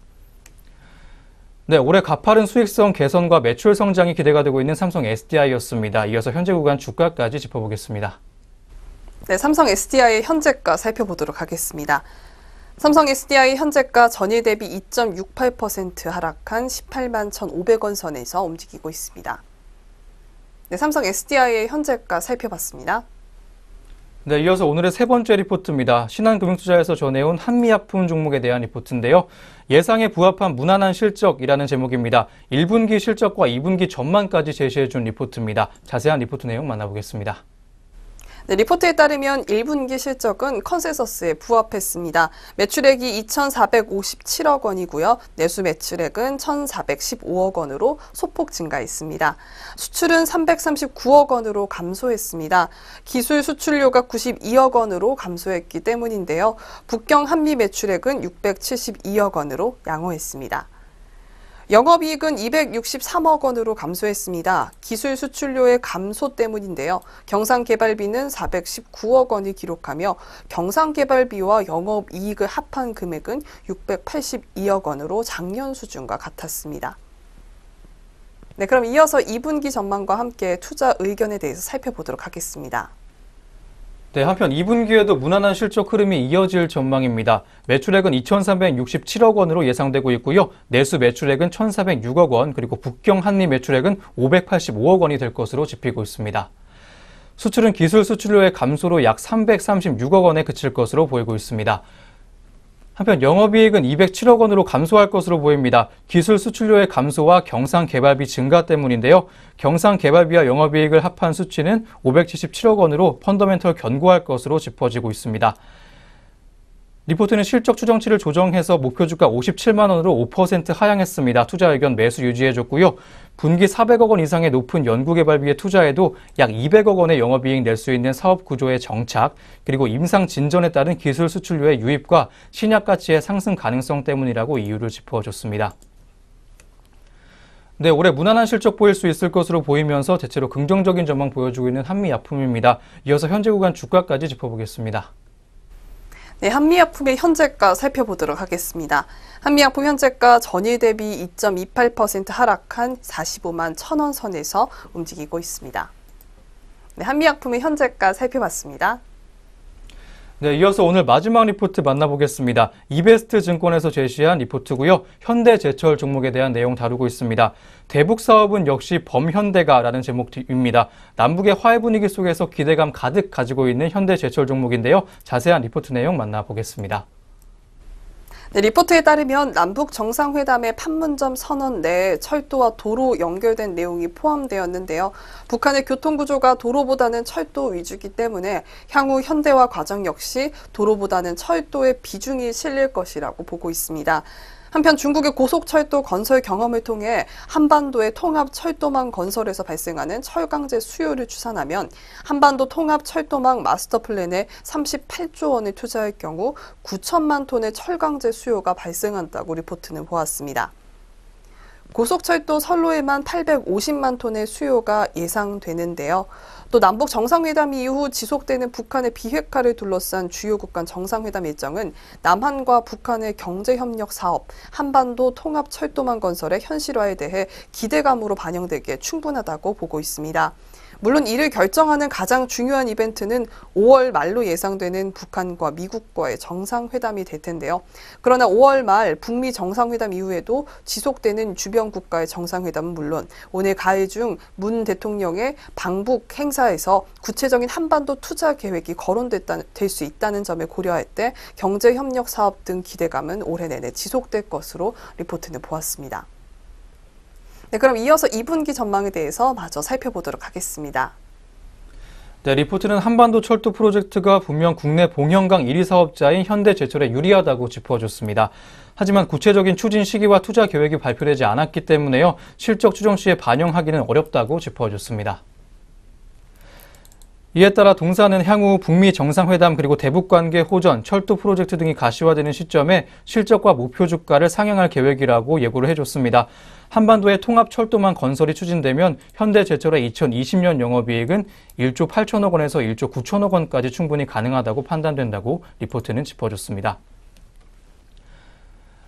네, 올해 가파른 수익성 개선과 매출 성장이 기대가 되고 있는 삼성 SDI였습니다. 이어서 현재 구간 주가까지 짚어보겠습니다. 네, 삼성 SDI의 현재가 살펴보도록 하겠습니다. 삼성 SDI 현재가 전일 대비 2.68% 하락한 18만 1,500원 선에서 움직이고 있습니다. 네, 삼성 SDI의 현재가 살펴봤습니다. 네, 이어서 오늘의 세 번째 리포트입니다. 신한금융투자에서 전해온 한미약품 종목에 대한 리포트인데요. 예상에 부합한 무난한 실적이라는 제목입니다. 1분기 실적과 2분기 전망까지 제시해준 리포트입니다. 자세한 리포트 내용 만나보겠습니다. 네, 리포트에 따르면 1분기 실적은 컨센서스에 부합했습니다. 매출액이 2,457억 원이고요. 내수 매출액은 1,415억 원으로 소폭 증가했습니다. 수출은 339억 원으로 감소했습니다. 기술 수출료가 92억 원으로 감소했기 때문인데요. 북경 한미 매출액은 672억 원으로 양호했습니다. 영업이익은 263억 원으로 감소했습니다. 기술 수출료의 감소 때문인데요. 경상개발비는 419억 원을 기록하며 경상개발비와 영업이익을 합한 금액은 682억 원으로 작년 수준과 같았습니다. 네, 그럼 이어서 2분기 전망과 함께 투자 의견에 대해서 살펴보도록 하겠습니다. 네, 한편 2분기에도 무난한 실적 흐름이 이어질 전망입니다. 매출액은 2,367억 원으로 예상되고 있고요. 내수 매출액은 1,406억 원, 그리고 북경 한미 매출액은 585억 원이 될 것으로 집히고 있습니다. 수출은 기술 수출료의 감소로 약 336억 원에 그칠 것으로 보이고 있습니다. 한편 영업이익은 207억 원으로 감소할 것으로 보입니다. 기술 수출료의 감소와 경상개발비 증가 때문인데요. 경상개발비와 영업이익을 합한 수치는 577억 원으로 펀더멘털 견고할 것으로 짚어지고 있습니다. 리포트는 실적 추정치를 조정해서 목표 주가 57만 원으로 5% 하향했습니다. 투자 의견 매수 유지해줬고요. 분기 400억 원 이상의 높은 연구개발비에 투자해도 약 200억 원의 영업이익 낼 수 있는 사업 구조의 정착, 그리고 임상 진전에 따른 기술 수출료의 유입과 신약 가치의 상승 가능성 때문이라고 이유를 짚어줬습니다. 네, 올해 무난한 실적 보일 수 있을 것으로 보이면서 대체로 긍정적인 전망 보여주고 있는 한미약품입니다. 이어서 현재 구간 주가까지 짚어보겠습니다. 네, 한미약품의 현재가 살펴보도록 하겠습니다. 한미약품 현재가 전일 대비 2.28% 하락한 45만 1,000원 선에서 움직이고 있습니다. 네, 한미약품의 현재가 살펴봤습니다. 네, 이어서 오늘 마지막 리포트 만나보겠습니다. 이베스트 증권에서 제시한 리포트고요. 현대제철 종목에 대한 내용 다루고 있습니다. 대북 사업은 역시 범현대가라는 제목입니다. 남북의 화해 분위기 속에서 기대감 가득 가지고 있는 현대제철 종목인데요. 자세한 리포트 내용 만나보겠습니다. 네, 리포트에 따르면 남북 정상회담의 판문점 선언 내에 철도와 도로 연결된 내용이 포함되었는데요. 북한의 교통구조가 도로보다는 철도 위주이기 때문에 향후 현대화 과정 역시 도로보다는 철도의 비중이 실릴 것이라고 보고 있습니다. 한편 중국의 고속철도 건설 경험을 통해 한반도의 통합 철도망 건설에서 발생하는 철강제 수요를 추산하면 한반도 통합 철도망 마스터 플랜에 38조 원을 투자할 경우 9천만 톤의 철강제 수요가 발생한다고 리포트는 보았습니다. 고속철도 선로에만 850만 톤의 수요가 예상되는데요. 또 남북 정상회담 이후 지속되는 북한의 비핵화를 둘러싼 주요국 간 정상회담 일정은 남한과 북한의 경제협력 사업, 한반도 통합 철도망 건설의 현실화에 대해 기대감으로 반영되기에 충분하다고 보고 있습니다. 물론 이를 결정하는 가장 중요한 이벤트는 5월 말로 예상되는 북한과 미국과의 정상회담이 될 텐데요. 그러나 5월 말 북미 정상회담 이후에도 지속되는 주변 국가의 정상회담은 물론 오늘 가을 중 문 대통령의 방북 행사에서 구체적인 한반도 투자 계획이 거론될 수 있다는 점을 고려할 때 경제협력 사업 등 기대감은 올해 내내 지속될 것으로 리포트는 보았습니다. 네, 그럼 이어서 2분기 전망에 대해서 마저 살펴보도록 하겠습니다. 네, 리포트는 한반도 철도 프로젝트가 분명 국내 봉현강 1위 사업자인 현대제철에 유리하다고 짚어줬습니다. 하지만 구체적인 추진 시기와 투자 계획이 발표되지 않았기 때문에요. 실적 추정 시에 반영하기는 어렵다고 짚어줬습니다. 이에 따라 동사는 향후 북미 정상회담 그리고 대북관계 호전, 철도 프로젝트 등이 가시화되는 시점에 실적과 목표 주가를 상향할 계획이라고 예고를 해줬습니다. 한반도의 통합 철도망 건설이 추진되면 현대제철의 2020년 영업이익은 1조 8천억 원에서 1조 9천억 원까지 충분히 가능하다고 판단된다고 리포트는 짚어줬습니다.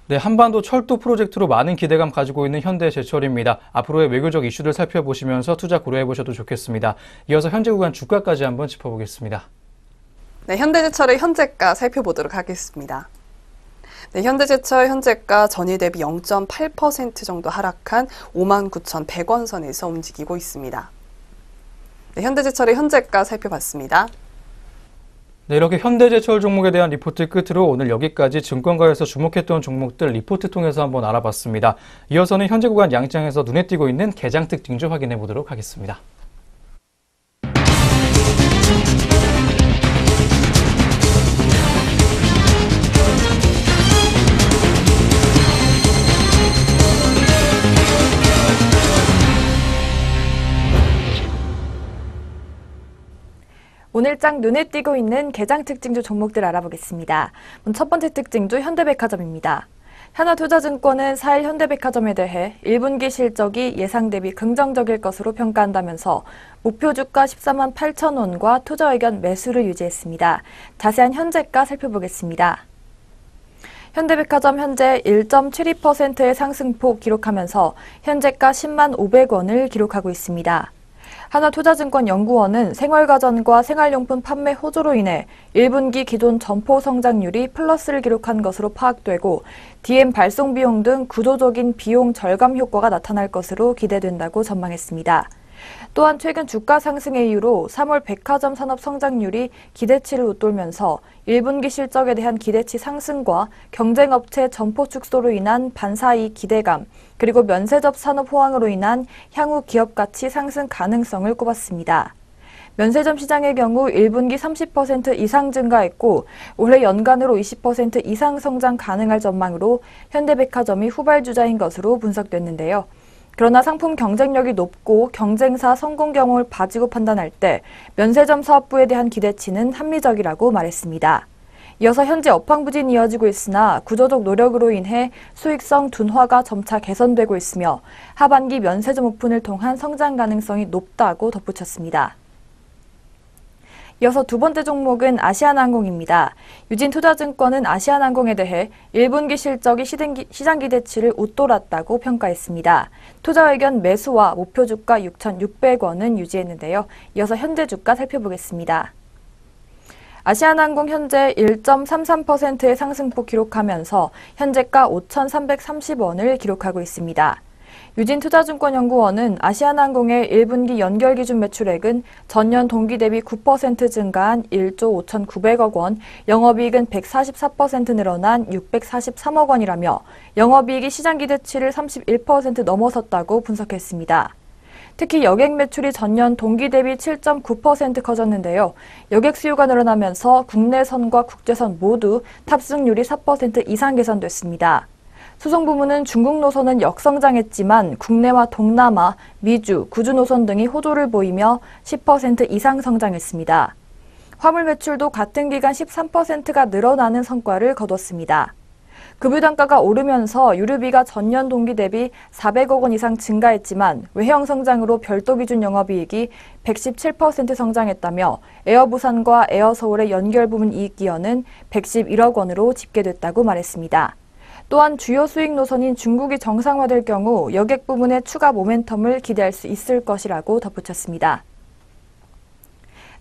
네, 한반도 철도 프로젝트로 많은 기대감 가지고 있는 현대제철입니다. 앞으로의 외교적 이슈들 살펴보시면서 투자 고려해보셔도 좋겠습니다. 이어서 현재 구간 주가까지 한번 짚어보겠습니다. 네, 현대제철의 현재가 살펴보도록 하겠습니다. 네, 현대제철 현재가 전일 대비 0.8% 정도 하락한 59,100원 선에서 움직이고 있습니다. 네, 현대제철의 현재가 살펴봤습니다. 네, 이렇게 현대제철 종목에 대한 리포트 끝으로 오늘 여기까지 증권가에서 주목했던 종목들 리포트 통해서 한번 알아봤습니다. 이어서는 현재 구간 양장에서 눈에 띄고 있는 개장 특징주 확인해 보도록 하겠습니다. 오늘장 눈에 띄고 있는 개장 특징주 종목들 알아보겠습니다. 첫 번째 특징주 현대백화점입니다. 하나투자증권은 4일 현대백화점에 대해 1분기 실적이 예상 대비 긍정적일 것으로 평가한다면서 목표 주가 14만 8천 원과 투자 의견 매수를 유지했습니다. 자세한 현재가 살펴보겠습니다. 현대백화점 현재 1.72%의 상승폭 기록하면서 현재가 10만 500원을 기록하고 있습니다. 하나투자증권 연구원은 생활가전과 생활용품 판매 호조로 인해 1분기 기존 점포 성장률이 플러스를 기록한 것으로 파악되고 DM 발송 비용 등 구조적인 비용 절감 효과가 나타날 것으로 기대된다고 전망했습니다. 또한 최근 주가 상승의 이유로 3월 백화점 산업 성장률이 기대치를 웃돌면서 1분기 실적에 대한 기대치 상승과 경쟁업체 점포 축소로 인한 반사이익 기대감, 그리고 면세점 산업 호황으로 인한 향후 기업 가치 상승 가능성을 꼽았습니다. 면세점 시장의 경우 1분기 30% 이상 증가했고 올해 연간으로 20% 이상 성장 가능할 전망으로 현대백화점이 후발주자인 것으로 분석됐는데요. 그러나 상품 경쟁력이 높고 경쟁사 성공 경험을 가지고 판단할 때 면세점 사업부에 대한 기대치는 합리적이라고 말했습니다. 이어서 현재 업황 부진이 이어지고 있으나 구조적 노력으로 인해 수익성 둔화가 점차 개선되고 있으며 하반기 면세점 오픈을 통한 성장 가능성이 높다고 덧붙였습니다. 이어서 두 번째 종목은 아시아나항공입니다. 유진투자증권은 아시아나항공에 대해 1분기 실적이 시장 기대치를 웃돌았다고 평가했습니다. 투자 의견 매수와 목표 주가 6,600원은 유지했는데요. 이어서 현재 주가 살펴보겠습니다. 아시아나항공 현재 1.33%의 상승폭 기록하면서 현재가 5,330원을 기록하고 있습니다. 유진투자증권연구원은 아시아나항공의 1분기 연결 기준 매출액은 전년 동기 대비 9% 증가한 1조 5,900억 원, 영업이익은 144% 늘어난 643억 원이라며 영업이익이 시장 기대치를 31% 넘어섰다고 분석했습니다. 특히 여객 매출이 전년 동기 대비 7.9% 커졌는데요. 여객 수요가 늘어나면서 국내선과 국제선 모두 탑승률이 4% 이상 개선됐습니다. 수송 부문은 중국 노선은 역성장했지만 국내와 동남아, 미주, 구주 노선 등이 호조를 보이며 10% 이상 성장했습니다. 화물 매출도 같은 기간 13%가 늘어나는 성과를 거뒀습니다. 급유 단가가 오르면서 유류비가 전년 동기 대비 400억 원 이상 증가했지만 외형 성장으로 별도 기준 영업이익이 117% 성장했다며 에어부산과 에어서울의 연결 부문 이익 기여는 111억 원으로 집계됐다고 말했습니다. 또한 주요 수익 노선인 중국이 정상화될 경우 여객 부문의 추가 모멘텀을 기대할 수 있을 것이라고 덧붙였습니다.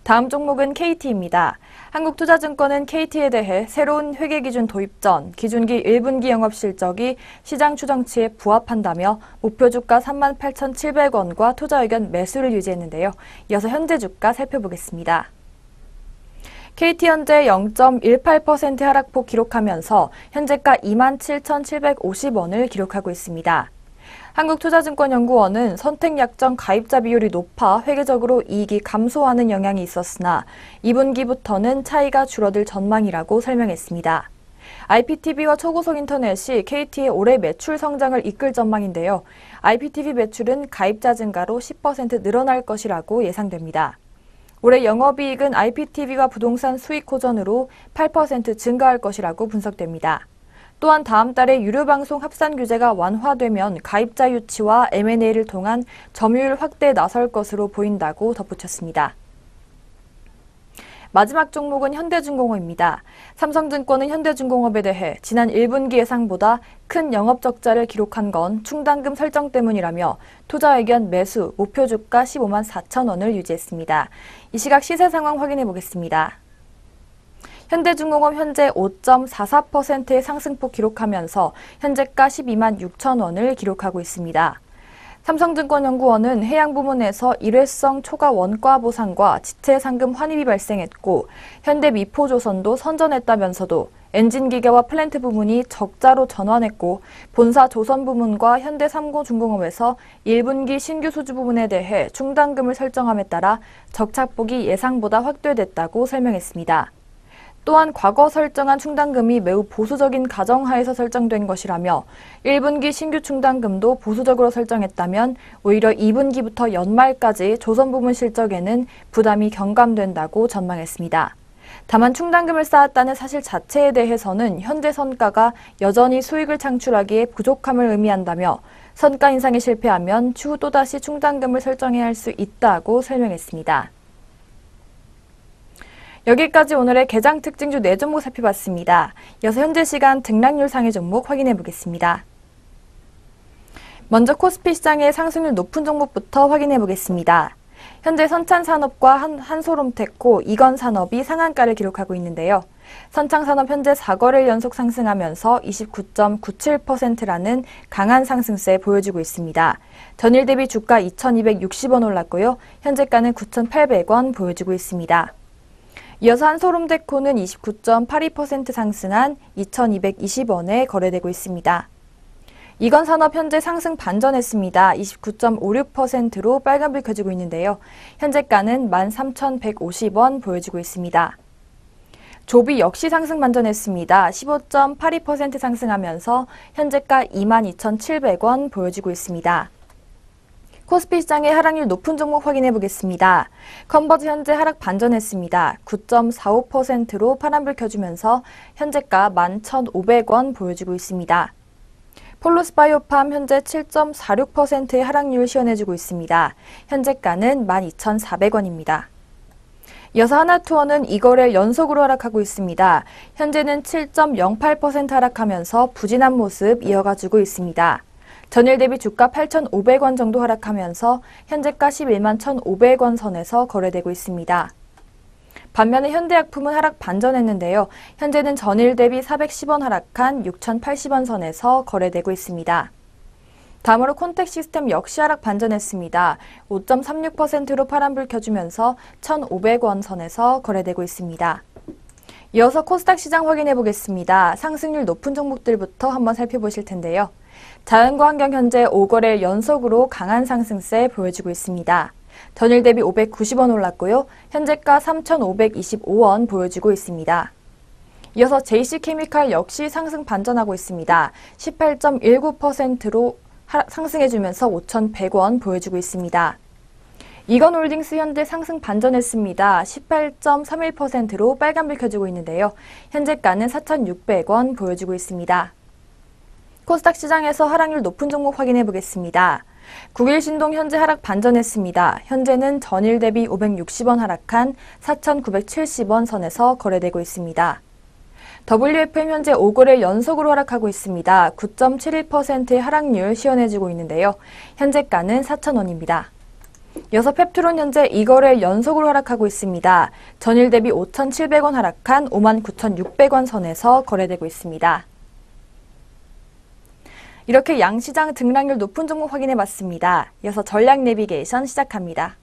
다음 종목은 KT입니다. 한국투자증권은 KT에 대해 새로운 회계기준 도입 전 기준기 1분기 영업실적이 시장 추정치에 부합한다며 목표 주가 38,700원과 투자 의견 매수를 유지했는데요. 이어서 현재 주가 살펴보겠습니다. KT 현재 0.18% 하락폭 기록하면서 현재가 27,750원을 기록하고 있습니다. 한국투자증권연구원은 선택약정 가입자 비율이 높아 회계적으로 이익이 감소하는 영향이 있었으나 2분기부터는 차이가 줄어들 전망이라고 설명했습니다. IPTV와 초고속 인터넷이 KT의 올해 매출 성장을 이끌 전망인데요. IPTV 매출은 가입자 증가로 10% 늘어날 것이라고 예상됩니다. 올해 영업이익은 IPTV와 부동산 수익 호전으로 8% 증가할 것이라고 분석됩니다. 또한 다음 달에 유료방송 합산 규제가 완화되면 가입자 유치와 M&A를 통한 점유율 확대에 나설 것으로 보인다고 덧붙였습니다. 마지막 종목은 현대중공업입니다. 삼성증권은 현대중공업에 대해 지난 1분기 예상보다 큰 영업적자를 기록한 건 충당금 설정 때문이라며 투자 의견 매수, 목표 주가 15만 4천 원을 유지했습니다. 이 시각 시세 상황 확인해 보겠습니다. 현대중공업 현재 5.44%의 상승폭 기록하면서 현재가 12만 6천 원을 기록하고 있습니다. 삼성증권연구원은 해양부문에서 일회성 초과 원가 보상과 지체 상금 환입이 발생했고 현대미포조선도 선전했다면서도 엔진기계와 플랜트 부문이 적자로 전환했고 본사 조선 부문과 현대삼고중공업에서 1분기 신규 수주 부문에 대해 충당금을 설정함에 따라 적착폭이 예상보다 확대됐다고 설명했습니다. 또한 과거 설정한 충당금이 매우 보수적인 가정하에서 설정된 것이라며 1분기 신규 충당금도 보수적으로 설정했다면 오히려 2분기부터 연말까지 조선 부문 실적에는 부담이 경감된다고 전망했습니다. 다만 충당금을 쌓았다는 사실 자체에 대해서는 현재 선가가 여전히 수익을 창출하기에 부족함을 의미한다며 선가 인상에 실패하면 추후 또다시 충당금을 설정해야 할 수 있다고 설명했습니다. 여기까지 오늘의 개장 특징주 4종목 살펴봤습니다. 이어서 현재 시간 등락률 상위 종목 확인해 보겠습니다. 먼저 코스피 시장의 상승률 높은 종목부터 확인해 보겠습니다. 현재 선찬산업과 한솔홈테코, 이건산업이 상한가를 기록하고 있는데요. 선창산업 현재 4거래일 연속 상승하면서 29.97%라는 강한 상승세 보여주고 있습니다. 전일 대비 주가 2,260원 올랐고요. 현재가는 9,800원 보여주고 있습니다. 이어서 한솔홈테코는 29.82% 상승한 2,220원에 거래되고 있습니다. 이건산업 현재 상승 반전했습니다. 29.56%로 빨간불 켜지고 있는데요. 현재가는 13,150원 보여지고 있습니다. 조비 역시 상승 반전했습니다. 15.82% 상승하면서 현재가 22,700원 보여지고 있습니다. 코스피 시장의 하락률 높은 종목 확인해 보겠습니다. 컨버즈 현재 하락 반전했습니다. 9.45%로 파란불 켜주면서 현재가 11,500원 보여지고 있습니다. 폴로스바이오팜 현재 7.46%의 하락률 시현해주고 있습니다. 현재가는 12,400원입니다. 이어서 하나투어는 2거래일 연속으로 하락하고 있습니다. 현재는 7.08% 하락하면서 부진한 모습 이어가주고 있습니다. 전일 대비 주가 8,500원 정도 하락하면서 현재가 11만 1,500원 선에서 거래되고 있습니다. 반면에 현대약품은 하락 반전했는데요. 현재는 전일 대비 410원 하락한 6,080원 선에서 거래되고 있습니다. 다음으로 콘텍시스템 역시 하락 반전했습니다. 5.36%로 파란불 켜주면서 1,500원 선에서 거래되고 있습니다. 이어서 코스닥 시장 확인해 보겠습니다. 상승률 높은 종목들부터 한번 살펴보실 텐데요. 자연과 환경 현재 5거래일 연속으로 강한 상승세 보여주고 있습니다. 전일 대비 590원 올랐고요. 현재가 3,525원 보여주고 있습니다. 이어서 JC케미칼 역시 상승 반전하고 있습니다. 18.19%로 상승해주면서 5,100원 보여주고 있습니다. 이건홀딩스 현재 상승 반전했습니다. 18.31%로 빨간불 켜지고 있는데요. 현재가는 4,600원 보여주고 있습니다. 코스닥 시장에서 하락률 높은 종목 확인해 보겠습니다. 국일신동 현재 하락 반전했습니다. 현재는 전일 대비 560원 하락한 4,970원 선에서 거래되고 있습니다. WFM 현재 5거래일 연속으로 하락하고 있습니다. 9.71%의 하락률 시현해지고 있는데요. 현재가는 4,000원입니다. 이어서 펩트론 현재 2거래일 연속으로 하락하고 있습니다. 전일 대비 5,700원 하락한 59,600원 선에서 거래되고 있습니다. 이렇게 양시장 등락률 높은 종목 확인해 봤습니다. 이어서 전략 내비게이션 시작합니다.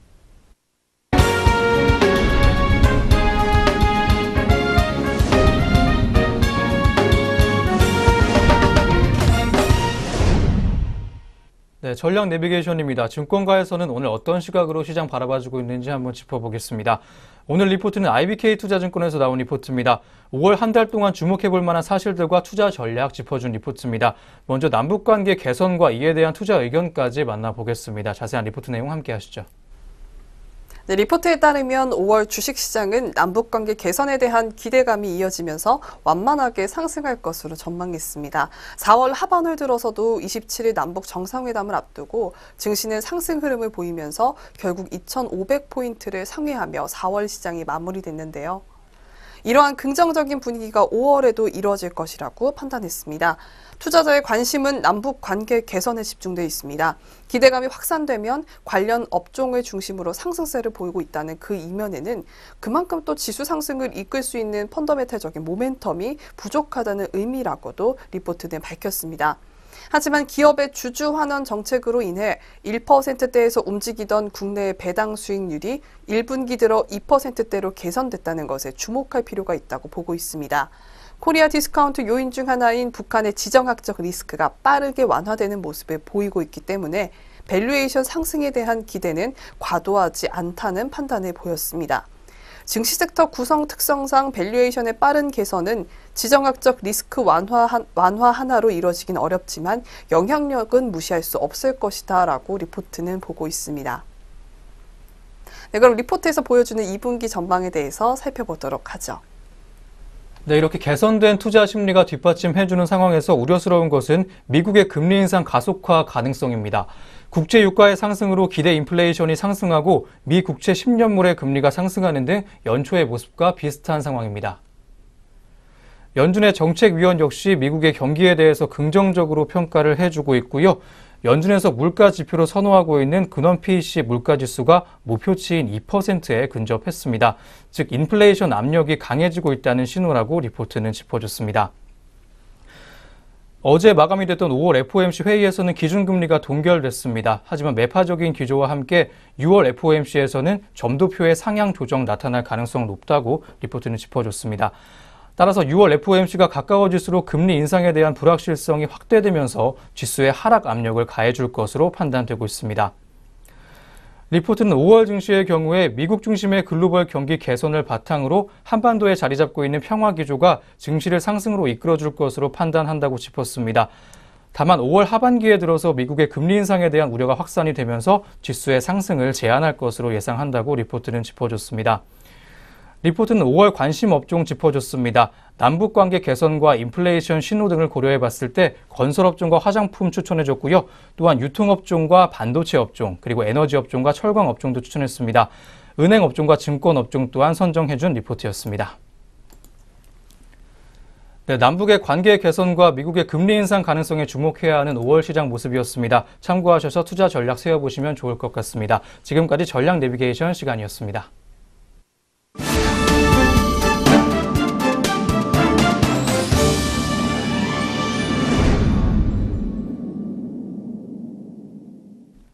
네, 전략 내비게이션입니다. 증권가에서는 오늘 어떤 시각으로 시장 바라봐주고 있는지 한번 짚어보겠습니다. 오늘 리포트는 IBK투자증권에서 나온 리포트입니다. 5월 한 달 동안 주목해볼 만한 사실들과 투자 전략 짚어준 리포트입니다. 먼저 남북관계 개선과 이에 대한 투자 의견까지 만나보겠습니다. 자세한 리포트 내용 함께 하시죠. 네, 리포트에 따르면 5월 주식시장은 남북관계 개선에 대한 기대감이 이어지면서 완만하게 상승할 것으로 전망했습니다. 4월 하반월 들어서도 27일 남북 정상회담을 앞두고 증시는 상승 흐름을 보이면서 결국 2,500포인트를 상회하며 4월 시장이 마무리됐는데요. 이러한 긍정적인 분위기가 5월에도 이뤄질 것이라고 판단했습니다. 투자자의 관심은 남북 관계 개선에 집중돼 있습니다. 기대감이 확산되면 관련 업종을 중심으로 상승세를 보이고 있다는 그 이면에는 그만큼 또 지수 상승을 이끌 수 있는 펀더멘탈적인 모멘텀이 부족하다는 의미라고도 리포트는 밝혔습니다. 하지만 기업의 주주 환원 정책으로 인해 1%대에서 움직이던 국내의 배당 수익률이 1분기 들어 2%대로 개선됐다는 것에 주목할 필요가 있다고 보고 있습니다. 코리아 디스카운트 요인 중 하나인 북한의 지정학적 리스크가 빠르게 완화되는 모습을 보이고 있기 때문에 밸류에이션 상승에 대한 기대는 과도하지 않다는 판단을 보였습니다. 증시 섹터 구성 특성상 밸류에이션의 빠른 개선은 지정학적 리스크 완화 하나로 이뤄지긴 어렵지만 영향력은 무시할 수 없을 것이다 라고 리포트는 보고 있습니다. 네, 그럼 리포트에서 보여주는 2분기 전망에 대해서 살펴보도록 하죠. 네, 이렇게 개선된 투자 심리가 뒷받침해주는 상황에서 우려스러운 것은 미국의 금리 인상 가속화 가능성입니다. 국채 유가의 상승으로 기대 인플레이션이 상승하고 미 국채 10년물의 금리가 상승하는 등 연초의 모습과 비슷한 상황입니다. 연준의 정책위원 역시 미국의 경기에 대해서 긍정적으로 평가를 해주고 있고요. 연준에서 물가 지표로 선호하고 있는 근원 PCE 물가지수가 목표치인 2%에 근접했습니다. 즉 인플레이션 압력이 강해지고 있다는 신호라고 리포트는 짚어줬습니다. 어제 마감이 됐던 5월 FOMC 회의에서는 기준금리가 동결됐습니다. 하지만 매파적인 기조와 함께 6월 FOMC에서는 점도표의 상향 조정 나타날 가능성 높다고 리포트는 짚어줬습니다. 따라서 6월 FOMC가 가까워질수록 금리 인상에 대한 불확실성이 확대되면서 지수에 하락 압력을 가해줄 것으로 판단되고 있습니다. 리포트는 5월 증시의 경우에 미국 중심의 글로벌 경기 개선을 바탕으로 한반도에 자리 잡고 있는 평화 기조가 증시를 상승으로 이끌어줄 것으로 판단한다고 짚었습니다. 다만 5월 하반기에 들어서 미국의 금리 인상에 대한 우려가 확산이 되면서 지수의 상승을 제한할 것으로 예상한다고 리포트는 짚어줬습니다. 리포트는 5월 관심 업종 짚어줬습니다. 남북관계 개선과 인플레이션 신호 등을 고려해봤을 때 건설업종과 화장품 추천해줬고요. 또한 유통업종과 반도체 업종, 그리고 에너지 업종과 철강 업종도 추천했습니다. 은행 업종과 증권 업종 또한 선정해준 리포트였습니다. 네, 남북의 관계 개선과 미국의 금리 인상 가능성에 주목해야 하는 5월 시장 모습이었습니다. 참고하셔서 투자 전략 세워보시면 좋을 것 같습니다. 지금까지 전략 내비게이션 시간이었습니다.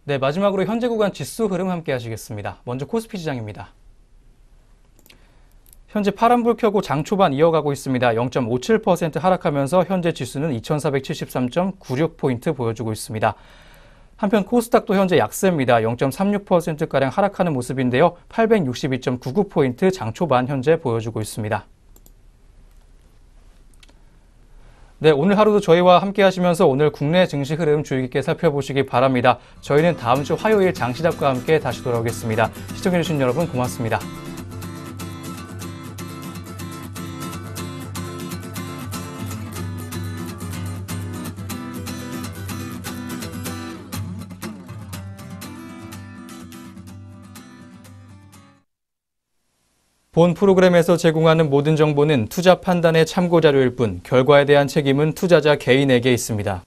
네, 마지막으로 현재 구간 지수 흐름 함께 하시겠습니다. 먼저 코스피 시장입니다. 현재 파란불 켜고 장 초반 이어가고 있습니다. 0.57% 하락하면서 현재 지수는 2473.96포인트 보여주고 있습니다. 한편 코스닥도 현재 약세입니다. 0.36%가량 하락하는 모습인데요. 862.99포인트 장 초반 현재 보여주고 있습니다. 네, 오늘 하루도 저희와 함께 하시면서 오늘 국내 증시 흐름 주의 깊게 살펴보시기 바랍니다. 저희는 다음 주 화요일 장시작과 함께 다시 돌아오겠습니다. 시청해주신 여러분 고맙습니다. 본 프로그램에서 제공하는 모든 정보는 투자 판단의 참고 자료일 뿐 결과에 대한 책임은 투자자 개인에게 있습니다.